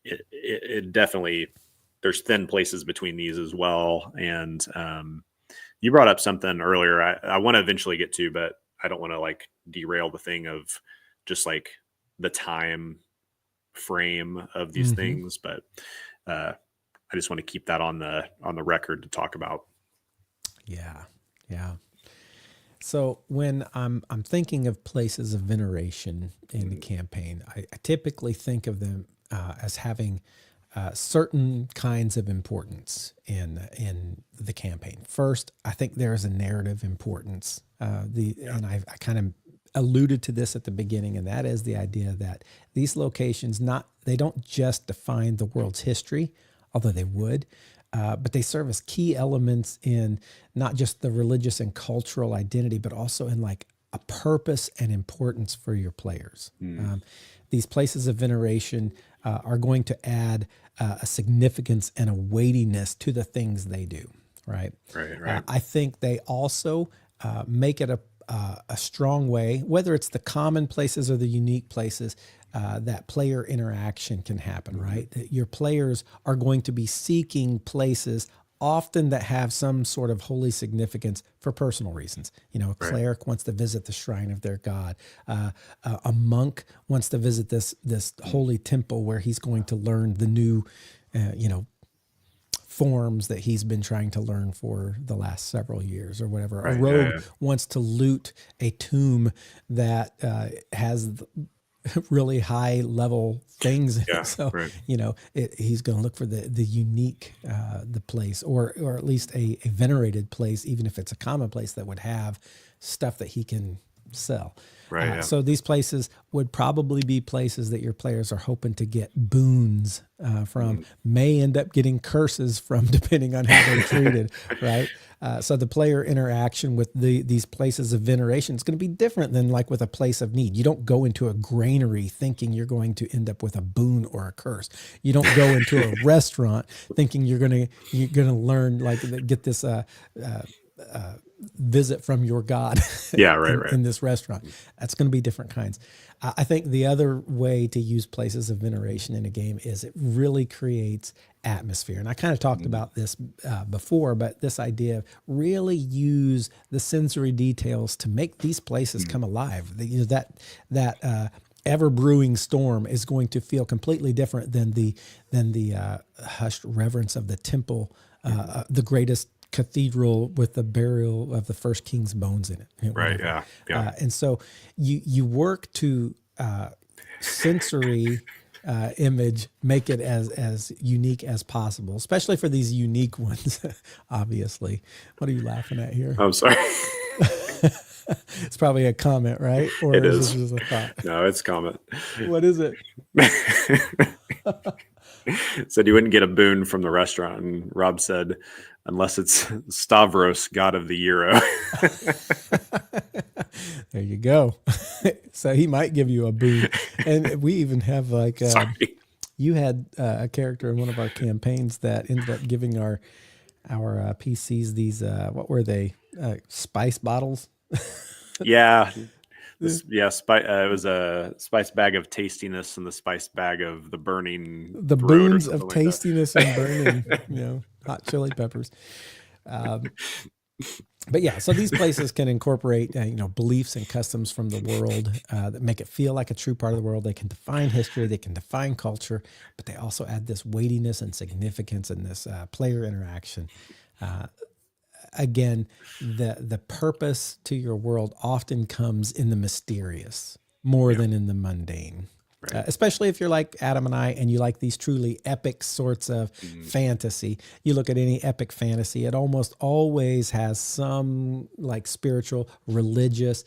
S2: it definitely, there's thin places between these as well. And you brought up something earlier I want to eventually get to, but I don't want to like derail the thing of just like the time frame of these
S1: hmm,
S2: things. But I just want to keep that on the record to talk about.
S1: yeah, yeah. So when I'm thinking of places of veneration in the
S2: Mm.
S1: campaign, I typically think of them as having certain kinds of importance in the campaign. First, I think there is a narrative importance.
S2: Yeah.
S1: I kind of alluded to this at the beginning, and that is the idea that these locations they don't just define the world's history, although they would, but they serve as key elements in not just the religious and cultural identity, but also in like a purpose and importance for your players.
S2: Mm.
S1: These places of veneration are going to add a significance and a weightiness to the things they do, right?
S2: Right. Right.
S1: I think they also make it a strong way, whether it's the common places or the unique places, that player interaction can happen,
S2: Hmm.
S1: right? That your players are going to be seeking places often that have some sort of holy significance for personal reasons. A
S2: Right.
S1: cleric wants to visit the shrine of their god. A monk wants to visit this
S2: Mm.
S1: holy temple where he's going to learn the new, uh, you know, forms that he's been trying to learn for the last several years or whatever. A
S2: Right. Yeah.
S1: rogue wants to loot a tomb that has really high level things in it.
S2: Yeah.
S1: So,
S2: Right.
S1: he's going to look for the unique, the place, or at least a venerated place, even if it's a common place that would have stuff that he can sell.
S2: Right. Yeah.
S1: So these places would probably be places that your players are hoping to get boons from, may end up getting curses from, depending on how they're treated, right? So the player interaction with these places of veneration is going to be different than like with a place of need. You don't go into a granary thinking you're going to end up with a boon or a curse. You don't go into a restaurant thinking you're gonna learn, like, get this visit from your God
S2: Yeah. Right.
S1: in this restaurant. That's going to be different kinds. I think the other way to use places of veneration in a game is it really creates atmosphere. And I kind of talked about this before, but this idea of really use the sensory details to make these places come alive. That ever brewing storm is going to feel completely different than the hushed reverence of the temple, the greatest cathedral with the burial of the first king's bones in it.
S2: Right.
S1: Whatever.
S2: Yeah. Yeah.
S1: And so you work to sensory image, make it as unique as possible, especially for these unique ones. Obviously, what are you laughing at here?
S2: I'm sorry.
S1: It's probably a comment, right? Or
S2: It
S1: is
S2: is.
S1: this just a thought?
S2: No, it's comment.
S1: What is it?
S2: Said you wouldn't get a boon from the restaurant, and Rob said, unless it's Stavros, god of the euro.
S1: There you go. So he might give you a boon. And we even have like
S2: Sorry.
S1: you had a character in one of our campaigns that ended up giving our PCs these what were they, spice bottles?
S2: Yeah. It was a spice bag of tastiness and the spice bag of the burning
S1: The
S2: throat or
S1: boons
S2: something
S1: of
S2: like that.
S1: tastiness and burning, hot chili peppers. But yeah, so these places can incorporate beliefs and customs from the world that make it feel like a true part of the world. They can define history, they can define culture, but they also add this weightiness and significance in this player interaction. Again, the purpose to your world often comes in the mysterious more than in the mundane.
S2: Right.
S1: Especially if you're like Adam and I, and you like these truly epic sorts of fantasy. You look at any epic fantasy, it almost always has some like spiritual, religious,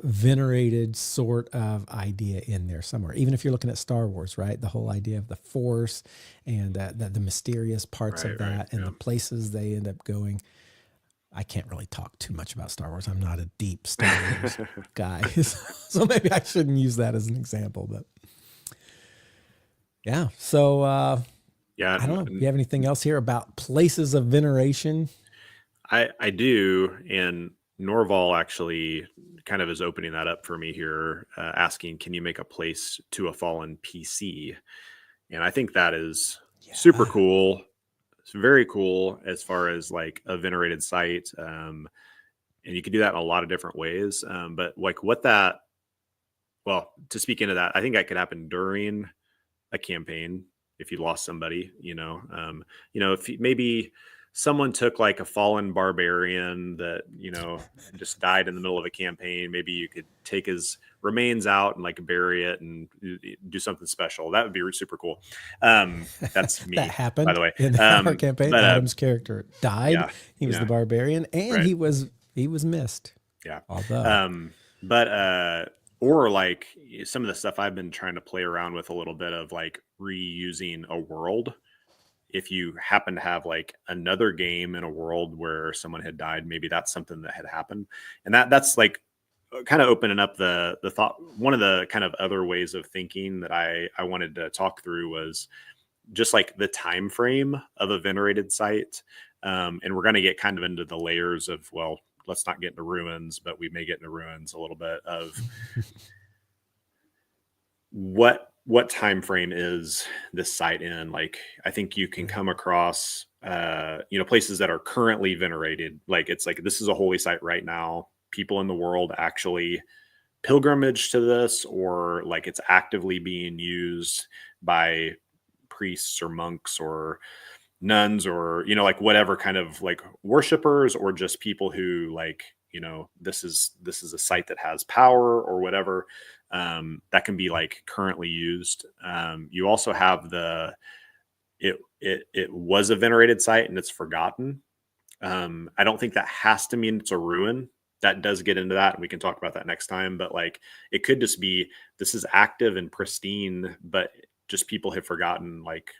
S1: venerated sort of idea in there somewhere. Even if you're looking at Star Wars, right? The whole idea of the Force and the mysterious parts of that and the places they end up going. I can't really talk too much about Star Wars. I'm not a deep Star Wars guy. So maybe I shouldn't use that as an example, but yeah. So
S2: Yeah.
S1: I don't know. Do you have anything else here about places of veneration?
S2: I do. And Norval actually kind of is opening that up for me here, asking, can you make a place to a fallen PC? And I think that is super cool. It's very cool as far as like a venerated site. And you can do that in a lot of different ways. But like to speak into that, I think that could happen during a campaign if you lost somebody, if maybe someone took like a fallen barbarian that, just died in the middle of a campaign, maybe you could take his remains out and like bury it and do something special. That would be super cool. That's me.
S1: That happened
S2: by the way,
S1: in our campaign.
S2: but,
S1: Adam's character died.
S2: Yeah,
S1: he was the barbarian, and he was missed.
S2: Yeah.
S1: Although,
S2: or like some of the stuff I've been trying to play around with a little bit of like reusing a world. If you happen to have like another game in a world where someone had died, maybe that's something that had happened. And that's like kind of opening up the thought. One of the kind of other ways of thinking that I wanted to talk through was just like the time frame of a venerated site. And we're going to get kind of into the layers of, well, let's not get into ruins, but we may get into ruins a little bit of what time frame is this site in. Like, I think you can come across, places that are currently venerated. Like, it's like, this is a holy site right now. People in the world actually pilgrimage to this, or like it's actively being used by priests or monks or nuns or, like whatever kind of like worshipers, or just people who like, this is a site that has power or whatever, that can be like currently used. You also have it was a venerated site and it's forgotten. I don't think that has to mean it's a ruin. That does get into that, and we can talk about that next time. But like, it could just be this is active and pristine, but just people have forgotten like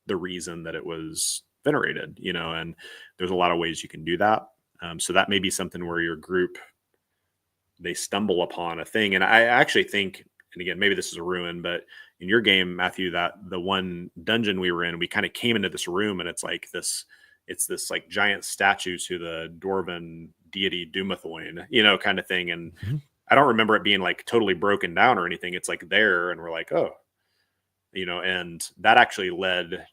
S2: the reason that it was venerated, and there's a lot of ways you can do that. So that may be something where your group, they stumble upon a thing. And I actually think, and again, maybe this is a ruin, but in your game, Matthew, that the one dungeon we were in, we kind of came into this room and it's this like giant statue to the dwarven deity Dumathoin, kind of thing. And
S1: Mm-hmm.
S2: I don't remember it being like totally broken down or anything. It's like there, and we're like, oh, and that actually led,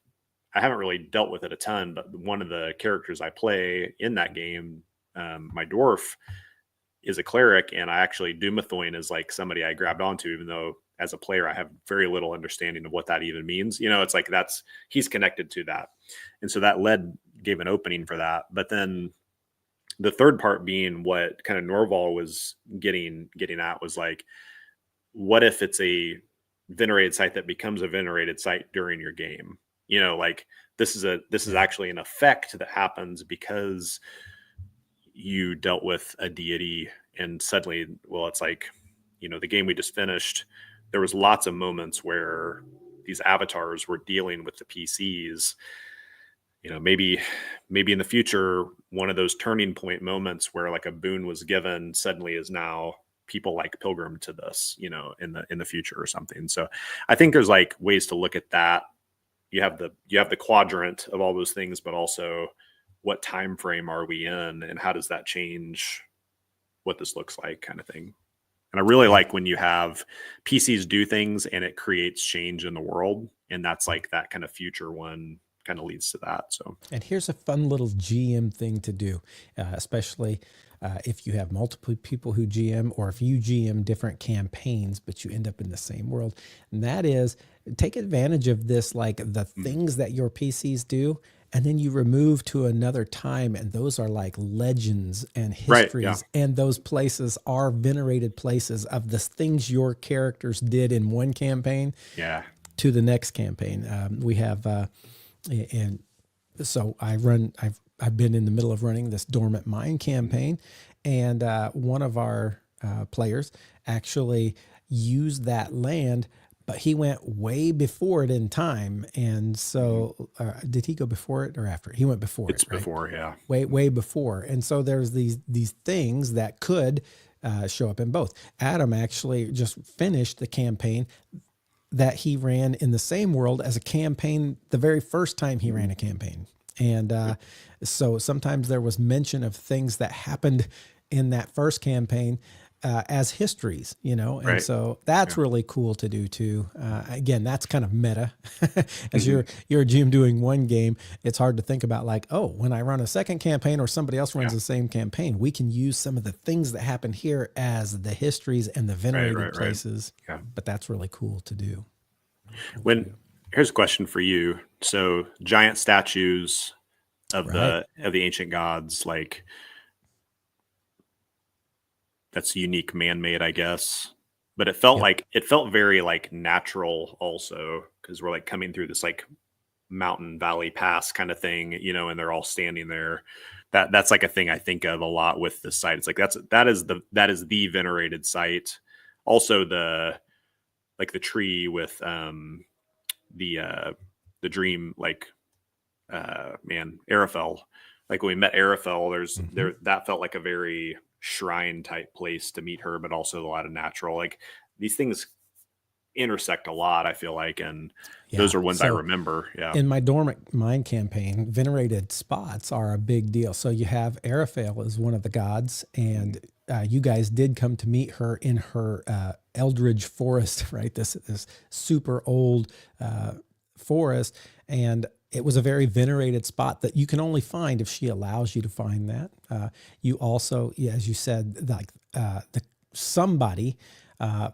S2: I haven't really dealt with it a ton, but one of the characters I play in that game, my dwarf, is a cleric, and I actually Dumathoin is like somebody I grabbed onto, even though as a player I have very little understanding of what that even means. It's like he's connected to that, and so that gave an opening for that. But then the third part being what kind of Norval was getting at was like, what if it's a venerated site that becomes a venerated site during your game? Like this is actually an effect that happens because you dealt with a deity, and suddenly, well, it's like, the game we just finished, there was lots of moments where these avatars were dealing with the PCs. Maybe in the future, one of those turning point moments where like a boon was given suddenly is now people like pilgrim to this, in the future or something. So I think there's like ways to look at that. You have the quadrant of all those things, but also what time frame are we in, and how does that change what this looks like, kind of thing. And I really like when you have PCs do things and it creates change in the world, and that's like that kind of future one kind of leads to that. So,
S1: and here's a fun little GM thing to do, especially if you have multiple people who GM, or if you GM different campaigns, but you end up in the same world. And that is, take advantage of this, like the things that your PCs do, and then you remove to another time, and those are like legends and histories,
S2: right, yeah.
S1: and those places are venerated places of the things your characters did in one campaign
S2: Yeah.
S1: to the next campaign. We have, and so I've been in the middle of running this Dormant Mine campaign, and one of our players actually used that land, but he went way before it in time. And so, did he go before it or after? He went before
S2: It's
S1: it, right?
S2: before, yeah.
S1: Way before. And so there's these things that could show up in both. Adam actually just finished the campaign that he ran in the same world as a campaign the very first time he ran a campaign. And so sometimes there was mention of things that happened in that first campaign as histories, and
S2: Right.
S1: so that's really cool to do too. Again, that's kind of meta. As you're a GM doing one game, it's hard to think about like, oh, when I run a second campaign or somebody else runs the same campaign, we can use some of the things that happened here as the histories and the venerated places.
S2: Yeah.
S1: But that's really cool to do.
S2: Here's a question for you. So giant statues of the ancient gods, like, that's unique man-made, I guess. But it felt very like natural also, because we're like coming through this like mountain valley pass kind of thing, and they're all standing there. That's like a thing I think of a lot with this site. It's like that is the venerated site. Also the tree with the dream, like Arafel. Like when we met Arafel, that felt like a very shrine type place to meet her, but also a lot of natural, like these things intersect a lot, I feel like, and those are ones I remember. Yeah.
S1: In my Dormant Mine campaign, venerated spots are a big deal. So you have Arafel as one of the gods, and you guys did come to meet her in her Eldridge Forest, right? This super old forest, and it was a very venerated spot that you can only find if she allows you to find that. You also, as you said, like somebody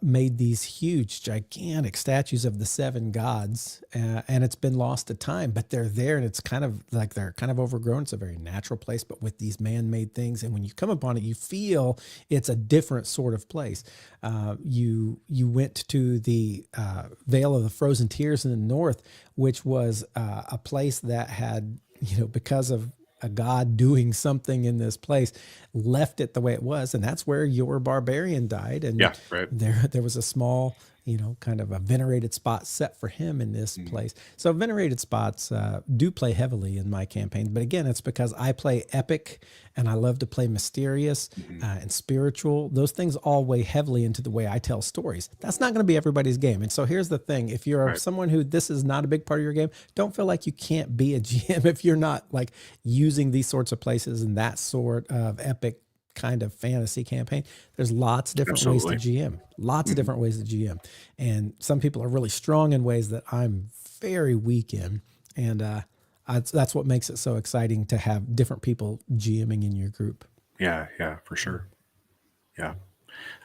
S1: made these huge, gigantic statues of the seven gods, and it's been lost to time. But they're there, and it's kind of like they're kind of overgrown. It's a very natural place, but with these man-made things, and when you come upon it, you feel it's a different sort of place. You went to the Vale of the Frozen Tears in the north, which was a place that had, because of a god doing something in this place, left it the way it was, and that's where your barbarian died. And
S2: Yeah, right.
S1: there was a small, kind of a venerated spot set for him in this place. So venerated spots do play heavily in my campaign, but again, it's because I play epic and I love to play mysterious and spiritual. Those things all weigh heavily into the way I tell stories. That's not going to be everybody's game. And so here's the thing: if you're
S2: Right.
S1: someone who this is not a big part of your game, don't feel like you can't be a GM if you're not like using these sorts of places and that sort of epic kind of fantasy campaign. There's lots of different ways to
S2: Absolutely.
S1: GM, lots of different ways to GM. And some people are really strong in ways that I'm very weak in. And that's what makes it so exciting to have different people GMing in your group.
S2: Yeah, yeah, for sure. Yeah.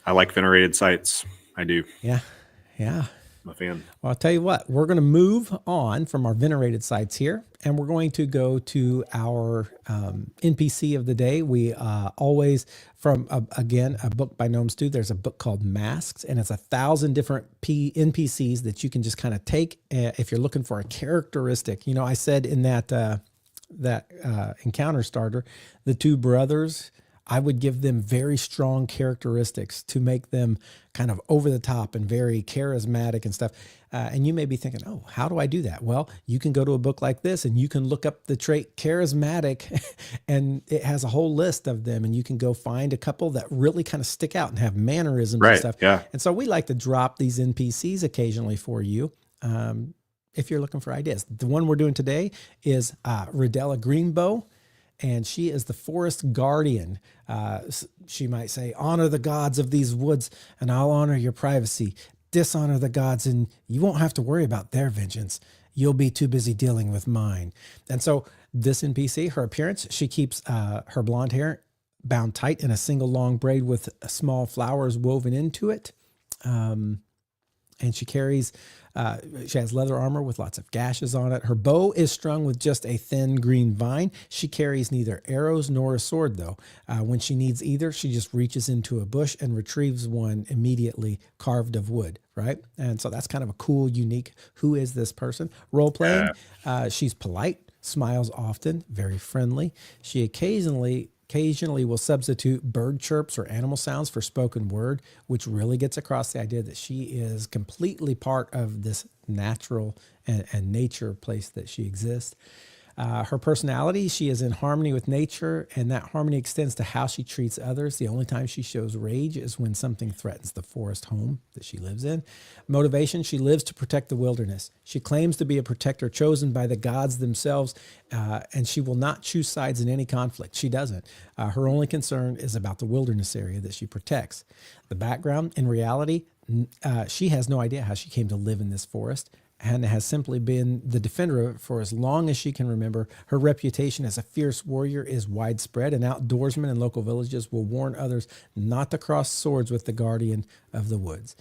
S2: I like venerated sites. I do.
S1: Yeah. Yeah.
S2: I'm a fan.
S1: Well, I'll tell you what, we're going to move on from our venerated sites here, and we're going to go to our NPC of the day. We always, from, again, a book by Gnome Stew, there's a book called Masks, and it's 1,000 different NPCs that you can just kind of take if you're looking for a characteristic. I said in that encounter starter, the two brothers, I would give them very strong characteristics to make them kind of over the top and very charismatic and stuff. And you may be thinking, oh, how do I do that? Well, you can go to a book like this and you can look up the trait charismatic and it has a whole list of them. And you can go find a couple that really kind of stick out and have mannerisms and
S2: Right.
S1: stuff.
S2: Yeah.
S1: And so we like to drop these NPCs occasionally for you. If you're looking for ideas. The one we're doing today is Redella Greenbow, and she is the forest guardian. She might say, honor the gods of these woods, and I'll honor your privacy. Dishonor the gods, and you won't have to worry about their vengeance. You'll be too busy dealing with mine. And so this NPC, her appearance, she keeps her blonde hair bound tight in a single long braid with small flowers woven into it. And she carries, she has leather armor with lots of gashes on it. Her bow is strung with just a thin green vine. She carries neither arrows nor a sword, though. When she needs either, she just reaches into a bush and retrieves one immediately carved of wood, right? And so that's kind of a cool, unique, who is this person? Role playing, she's polite, smiles often, very friendly. She occasionally will substitute bird chirps or animal sounds for spoken word, which really gets across the idea that she is completely part of this natural and nature place that she exists. Her personality, she is in harmony with nature, and that harmony extends to how she treats others. The only time she shows rage is when something threatens the forest home that she lives in. Motivation, she lives to protect the wilderness. She claims to be a protector chosen by the gods themselves, and she will not choose sides in any conflict. She doesn't. Her only concern is about the wilderness area that she protects. The background, in reality, she has no idea how she came to live in this forest, and has simply been the defender of it for as long as she can remember. Her reputation as a fierce warrior is widespread, and outdoorsmen in local villages will warn others not to cross swords with the guardian of the woods.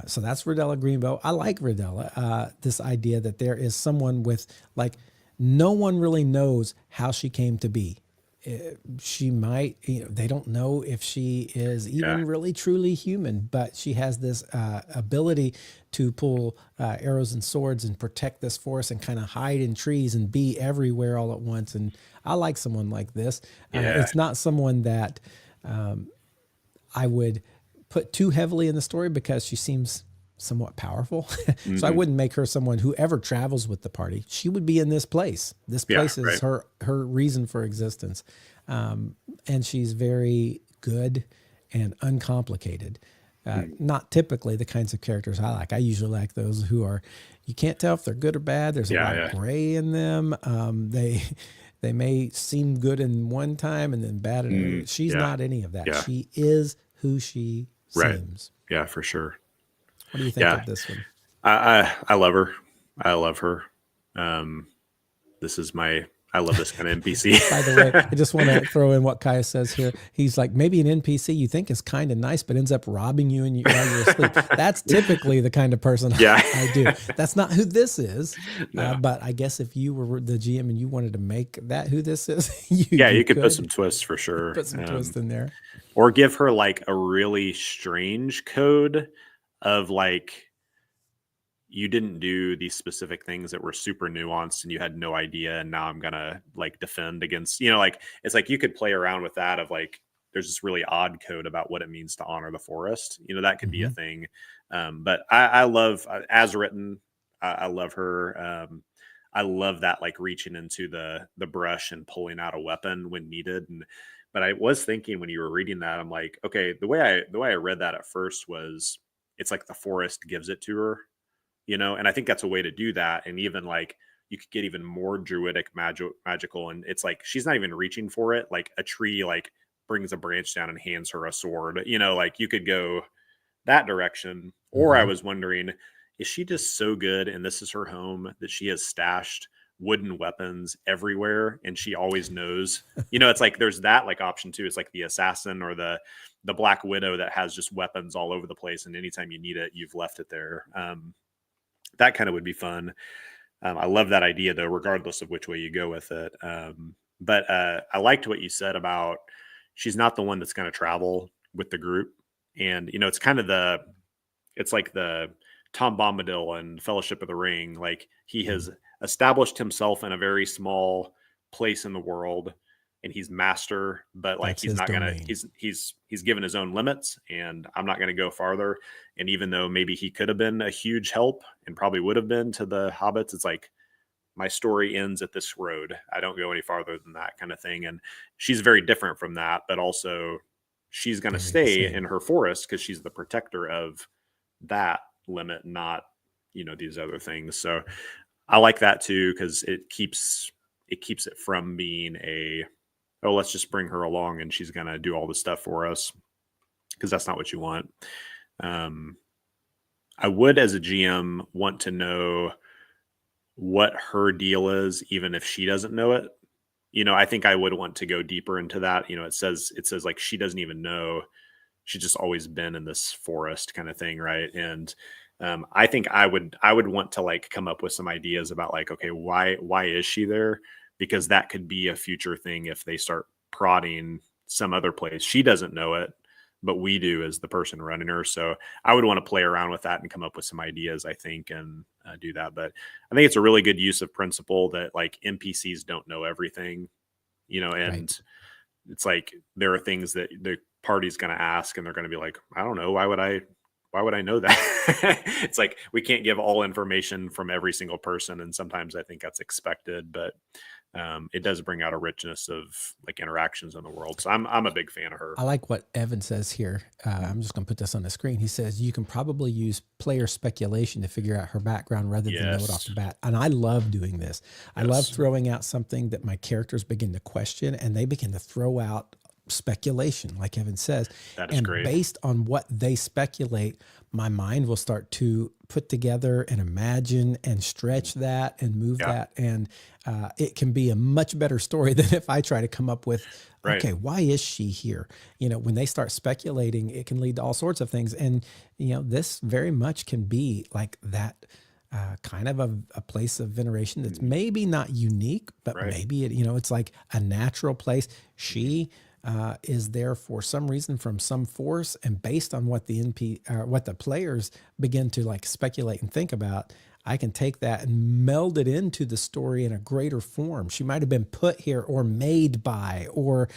S1: So that's Redella Greenbow. I like Redella, this idea that there is someone with, like, no one really knows how she came to be. She might, they don't know if she is even really truly human, but she has this ability to pull arrows and swords and protect this forest and kind of hide in trees and be everywhere all at once. And I like someone like this. It's not someone that I would put too heavily in the story because she seems somewhat powerful. So I wouldn't make her someone who ever travels with the party. She would be in this place. This place is her reason for existence. And she's very good and uncomplicated. Not typically the kinds of characters I like. I usually like those who are, you can't tell if they're good or bad. There's a lot of gray in them. They may seem good in one time and then bad at another. She's not any of that. She is who she seems.
S2: Yeah, for sure.
S1: What do you think of this one?
S2: I love her. I love her. This is my I love this kind of NPC.
S1: By the way, I just want to throw in what Kaya says here. He's like, maybe an NPC you think is kind of nice, but ends up robbing you while you're asleep. That's typically the kind of person
S2: Yeah.
S1: I do. That's not who this is.
S2: No.
S1: But I guess if you were the GM and you wanted to make that who this is,
S2: You could put some twists for sure.
S1: Put some twist in there.
S2: Or give her like a really strange code of like, you didn't do these specific things that were super nuanced and you had no idea. And now I'm going to like defend against, like, it's like you could play around with that of like, there's this really odd code about what it means to honor the forest. That could be a thing. But I love, as written, I love her. I love that, like reaching into the brush and pulling out a weapon when needed. But I was thinking when you were reading that, I'm like, okay, the way I read that at first was it's like the forest gives it to her, and I think that's a way to do that. And even like you could get even more druidic magical. And it's like, she's not even reaching for it. Like a tree, like brings a branch down and hands her a sword, like you could go that direction. Or I was wondering, is she just so good and this is her home that she has stashed wooden weapons everywhere and she always knows? It's like there's that like option too. It's like the assassin or the Black Widow that has just weapons all over the place, and anytime you need it, you've left it there. That kind of would be fun. I love that idea though, regardless of which way you go with it. But I liked what you said about she's not the one that's going to travel with the group. And, it's kind of it's like the Tom Bombadil and Fellowship of the Ring. Like he has established himself in a very small place in the world and he's master, but like he's not going to, he's given his own limits, and I'm not going to go farther. And even though maybe he could have been a huge help and probably would have been to the hobbits, it's like, my story ends at this road. I don't go any farther than that kind of thing. And she's very different from that, but also she's going to stay in her forest because she's the protector of that limit, not, these other things. So I like that too, because it keeps it from being let's just bring her along and she's going to do all the stuff for us, because that's not what you want. I would, as a GM, want to know what her deal is, even if she doesn't know it. I think I would want to go deeper into that. It says like she doesn't even know. She's just always been in this forest kind of thing, right? And I think I would want to like come up with some ideas about like, okay, why is she there? Because that could be a future thing if they start prodding some other place. She doesn't know it, but we do as the person running her. So I would want to play around with that and come up with some ideas, I think, and do that. But I think it's a really good use of principle that like NPCs don't know everything, and right. It's like there are things that the party's going to ask and they're going to be like, I don't know, why would I know that? It's like we can't give all information from every single person, and sometimes I think that's expected, but it does bring out a richness of like interactions in the world. So I'm a big fan of her.
S1: I like what Evan says here. I'm just going to put this on the screen. He says you can probably use player speculation to figure out her background rather than know it off the bat. And I love doing this. I love throwing out something that my characters begin to question, and they begin to throw out speculation, like Evan says.
S2: That is great.
S1: Based on what they speculate, my mind will start to put together and imagine and stretch that and move that. And it can be a much better story than if I try to come up with, okay, why is she here? When they start speculating, it can lead to all sorts of things. And, this very much can be like that kind of a place of veneration that's maybe not unique, but maybe it's like a natural place. She is there for some reason from some force, and based on what what the players begin to like speculate and think about, I can take that and meld it into the story in a greater form. She might have been put here or made by or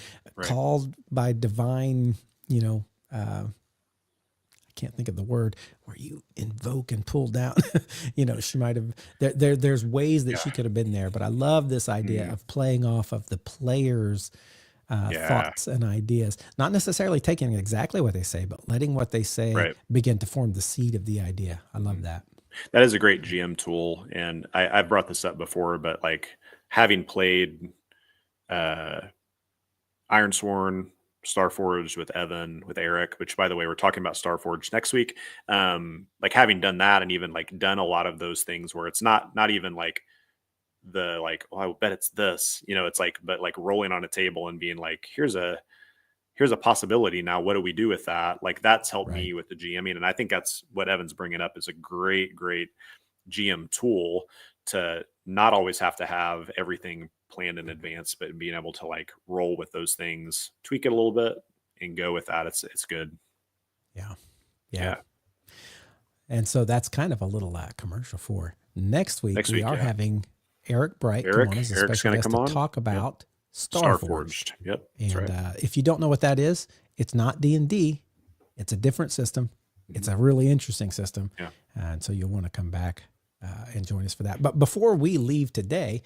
S1: called by divine, I can't think of the word where you invoke and pull down. She might have, there's ways that she could have been there, but I love this idea of playing off of the players' thoughts and ideas, not necessarily taking exactly what they say, but letting what they say begin to form the seed of the idea. I love that.
S2: That is a great GM tool. And I've brought this up before, but like having played Ironsworn, Starforged with Evan, with Eric, which by the way, we're talking about Starforged next week. Like having done that and even like done a lot of those things where it's not even like like, oh, I bet it's this, it's like, but like rolling on a table and being like, here's a possibility. Now, what do we do with that? Like, that's helped
S1: Right.
S2: me with the GMing. And I think that's what Evan's bringing up is a great, great GM tool to not always have to have everything planned in advance, but being able to like roll with those things, tweak it a little bit and go with that. It's good.
S1: Yeah. Yeah.
S2: Yeah.
S1: And so that's kind of a little commercial for next week.
S2: Next
S1: We
S2: week.
S1: are
S2: Yeah.
S1: having Eric Bright come on as a
S2: Eric's
S1: special
S2: going to
S1: guest
S2: come
S1: to
S2: on.
S1: talk
S2: Yep.
S1: about Starforged.
S2: Starforged. Yep.
S1: And
S2: right.
S1: if you don't know what that is, it's not D&D. It's a different system. It's a really interesting system.
S2: Yeah.
S1: And so you'll want to come back and join us for that. But before we leave today,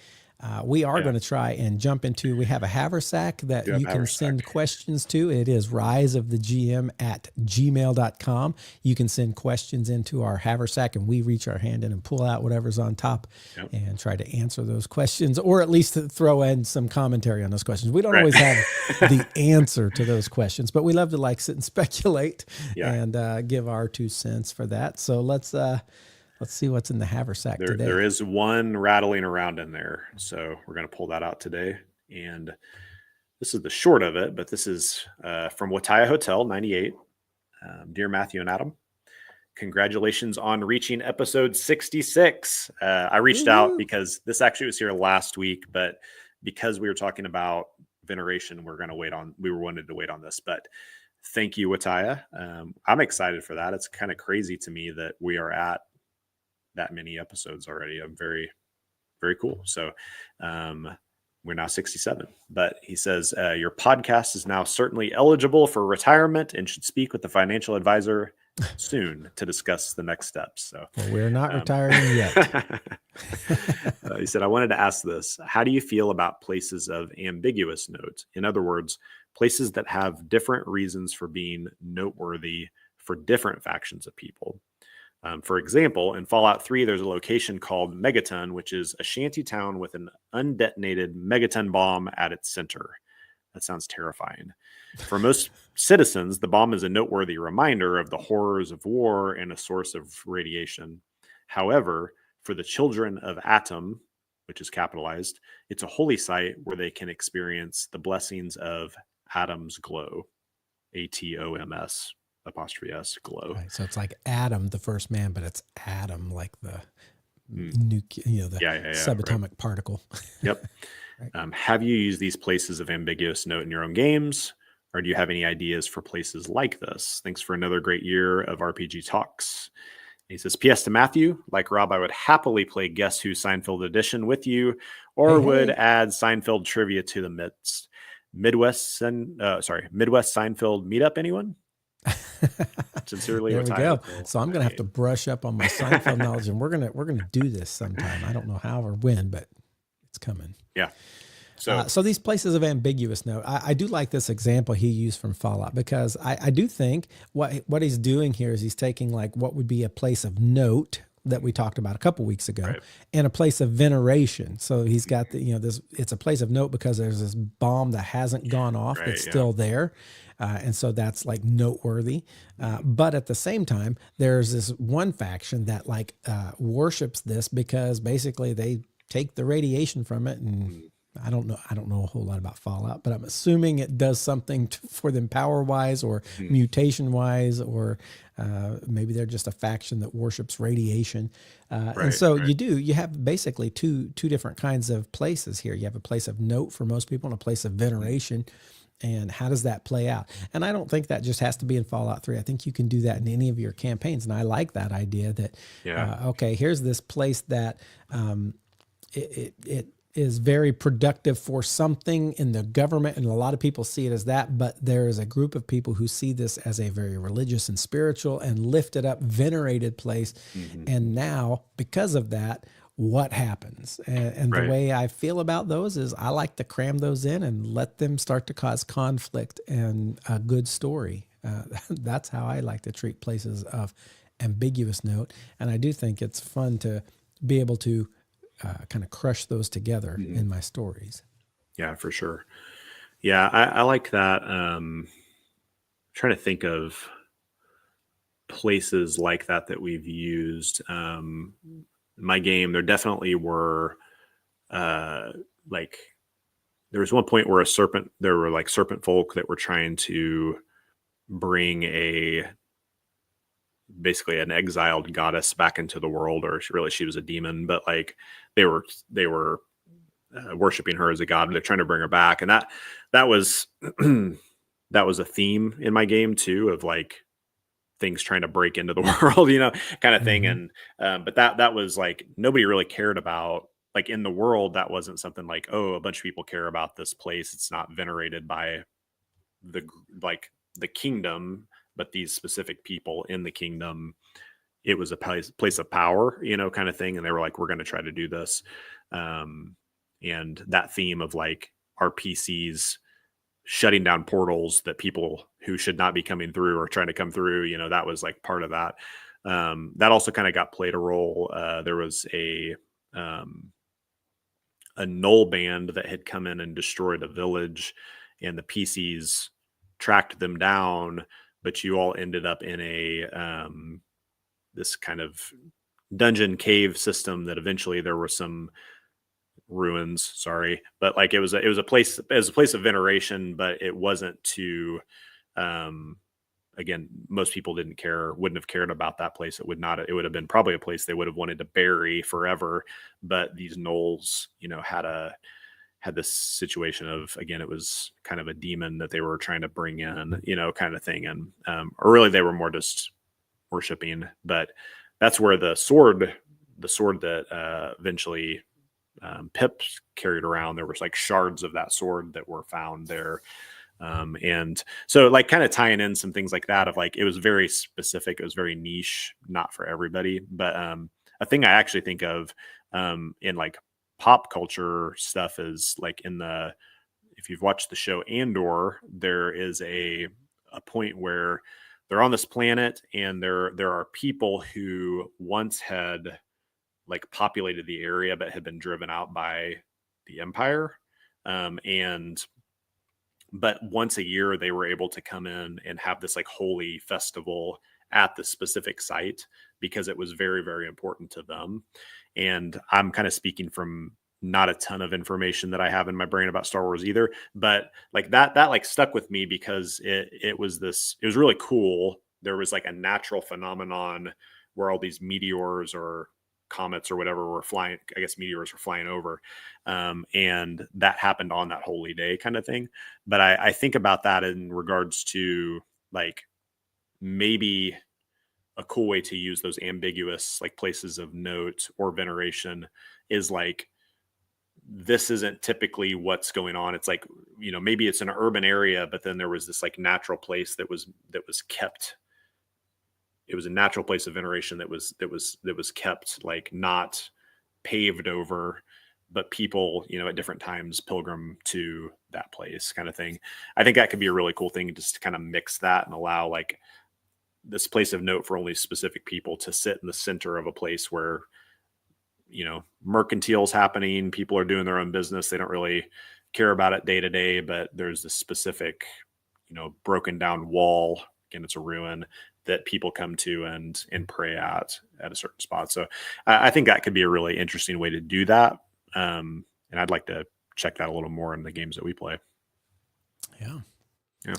S1: we are going to try and jump into, we have a haversack that you can send questions to. It is riseofthegm@gmail.com. You can send questions into our haversack and we reach our hand in and pull out whatever's on top and try to answer those questions, or at least throw in some commentary on those questions. We don't always have the answer to those questions, but we love to like sit and speculate and give our 2 cents for that. So let's see what's in the haversack today.
S2: There is one rattling around in there. So we're going to pull that out today. And this is the short of it, but this is from Wataya Hotel 98. Dear Matthew and Adam, congratulations on reaching episode 66. I reached out because this actually was here last week, but because we were talking about Veneration, we wanted to wait on this, but thank you, Wataya. I'm excited for that. It's kind of crazy to me that we are at that many episodes already. I'm very, very cool. So we're now 67, but he says, your podcast is now certainly eligible for retirement and should speak with the financial advisor soon to discuss the next steps. So
S1: we're not retiring yet.
S2: He said, I wanted to ask this. How do you feel about places of ambiguous note? In other words, places that have different reasons for being noteworthy for different factions of people. For example, in Fallout 3, there's a location called Megaton, which is a shanty town with an undetonated megaton bomb at its center. That sounds terrifying. For most citizens, the bomb is a noteworthy reminder of the horrors of war and a source of radiation. However, for the children of Atom, which is capitalized, it's a holy site where they can experience the blessings of Atom's glow, ATOMS. ''S glow.
S1: Right, so it's like Adam, the first man, but it's atom, like the subatomic particle.
S2: Yep. Right. Have you used these places of ambiguous note in your own games, or do you have any ideas for places like this? Thanks for another great year of RPG talks. And he says, P.S. to Matthew, like Rob, I would happily play Guess Who Seinfeld Edition with you, or would add Seinfeld trivia to the midst. Midwest Seinfeld meetup, anyone? Sincerely,
S1: there we go. So I'm gonna have to brush up on my Seinfeld knowledge, and we're gonna do this sometime. I don't know how or when, but it's coming.
S2: Yeah.
S1: So these places of ambiguous note, I do like this example he used from Fallout, because I do think what he's doing here is he's taking like what would be a place of note that we talked about a couple weeks ago, and a place of veneration. So he's got it's a place of note because there's this bomb that hasn't gone off that's still there. And so that's like noteworthy. But at the same time, there's this one faction that like worships this because basically they take the radiation from it. And I don't know a whole lot about Fallout, but I'm assuming it does something for them power wise or mutation wise, or maybe they're just a faction that worships radiation. And so you have basically two different kinds of places here. You have a place of note for most people and a place of veneration. And how does that play out? And I don't think that just has to be in Fallout 3. I think you can do that in any of your campaigns. And I like that idea that, okay, here's this place that it is very productive for something in the government. And a lot of people see it as that. But there is a group of people who see this as a very religious and spiritual and lifted up, venerated place. Mm-hmm. And now, because of that, what happens? And the way I feel about those is I like to cram those in and let them start to cause conflict and a good story. That's how I like to treat places of ambiguous note. And I do think it's fun to be able to kind of crush those together in my stories.
S2: Yeah, for sure. Yeah, I like that. Trying to think of places like that we've used. My game, there definitely were like there was one point where there were like serpent folk that were trying to bring basically an exiled goddess back into the world, or she was a demon, but like they were worshiping her as a god. They're trying to bring her back, and that was that was a theme in my game too, of like things trying to break into the world, kind of thing.
S1: Mm-hmm.
S2: And but that was like nobody really cared about, like in the world. That wasn't something like, oh, a bunch of people care about this place. It's not venerated by the kingdom, but these specific people in the kingdom. It was a place of power, kind of thing. And they were like, we're going to try to do this. And that theme of like RPCs shutting down portals that people who should not be coming through or trying to come through, that was like part of that. That also kind of got played a role. There was a null band that had come in and destroyed a village, and the PCs tracked them down, but you all ended up in a this kind of dungeon cave system that eventually there were some ruins, sorry, but like it was a place of veneration, but it wasn't to again, most people wouldn't have cared about that place. It would have been probably a place they would have wanted to bury forever. But these gnolls, had this situation of, again, it was kind of a demon that they were trying to bring in, kind of thing. And or really they were more just worshiping. But that's where the sword that eventually Pip carried around, there was like shards of that sword that were found there. And so like kind of tying in some things like that, of like, it was very specific, it was very niche, not for everybody. But a thing I actually think of in like pop culture stuff is like if you've watched the show Andor, there is a point where they're on this planet, and there are people who once had like populated the area but had been driven out by the Empire. But once a year they were able to come in and have this like holy festival at the specific site, because it was very, very important to them. And I'm kind of speaking from not a ton of information that I have in my brain about Star Wars either, but like that like stuck with me, because it was really cool. There was like a natural phenomenon where all these meteors or comets or whatever were flying. I guess meteors were flying over. And that happened on that holy day, kind of thing. But I think about that in regards to like maybe a cool way to use those ambiguous like places of note or veneration is like, this isn't typically what's going on. It's like, maybe it's an urban area, but then there was this like natural place that was kept. It was a natural place of veneration that was kept, like not paved over, but people, at different times pilgrim to that place, kind of thing. I think that could be a really cool thing, just to kind of mix that and allow like this place of note for only specific people to sit in the center of a place where, mercantile's happening. People are doing their own business. They don't really care about it day to day, but there's this specific, broken down wall. Again, it's a ruin that people come to and pray at a certain spot. So I think that could be a really interesting way to do that. And I'd like to check that a little more in the games that we play.
S1: Yeah.
S2: Yeah.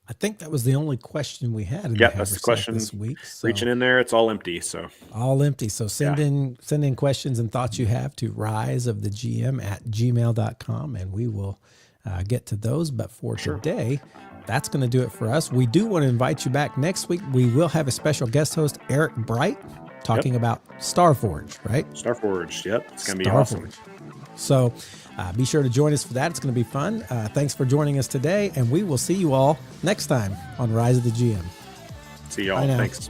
S1: I think that was the only question we had.
S2: That's the question
S1: this week. So
S2: reaching in there, it's all empty. So
S1: all empty. So send in questions and thoughts you have to riseofthegm@gmail.com, and we will get to those. But for today, that's going to do it for us. We do want to invite you back next week. We will have a special guest host, Eric Bright, talking about Starforge, right?
S2: Starforge. Yep. It's going to be awesome.
S1: So be sure to join us for that. It's going to be fun. Thanks for joining us today, and we will see you all next time on Rise of the GM.
S2: See y'all. Thanks.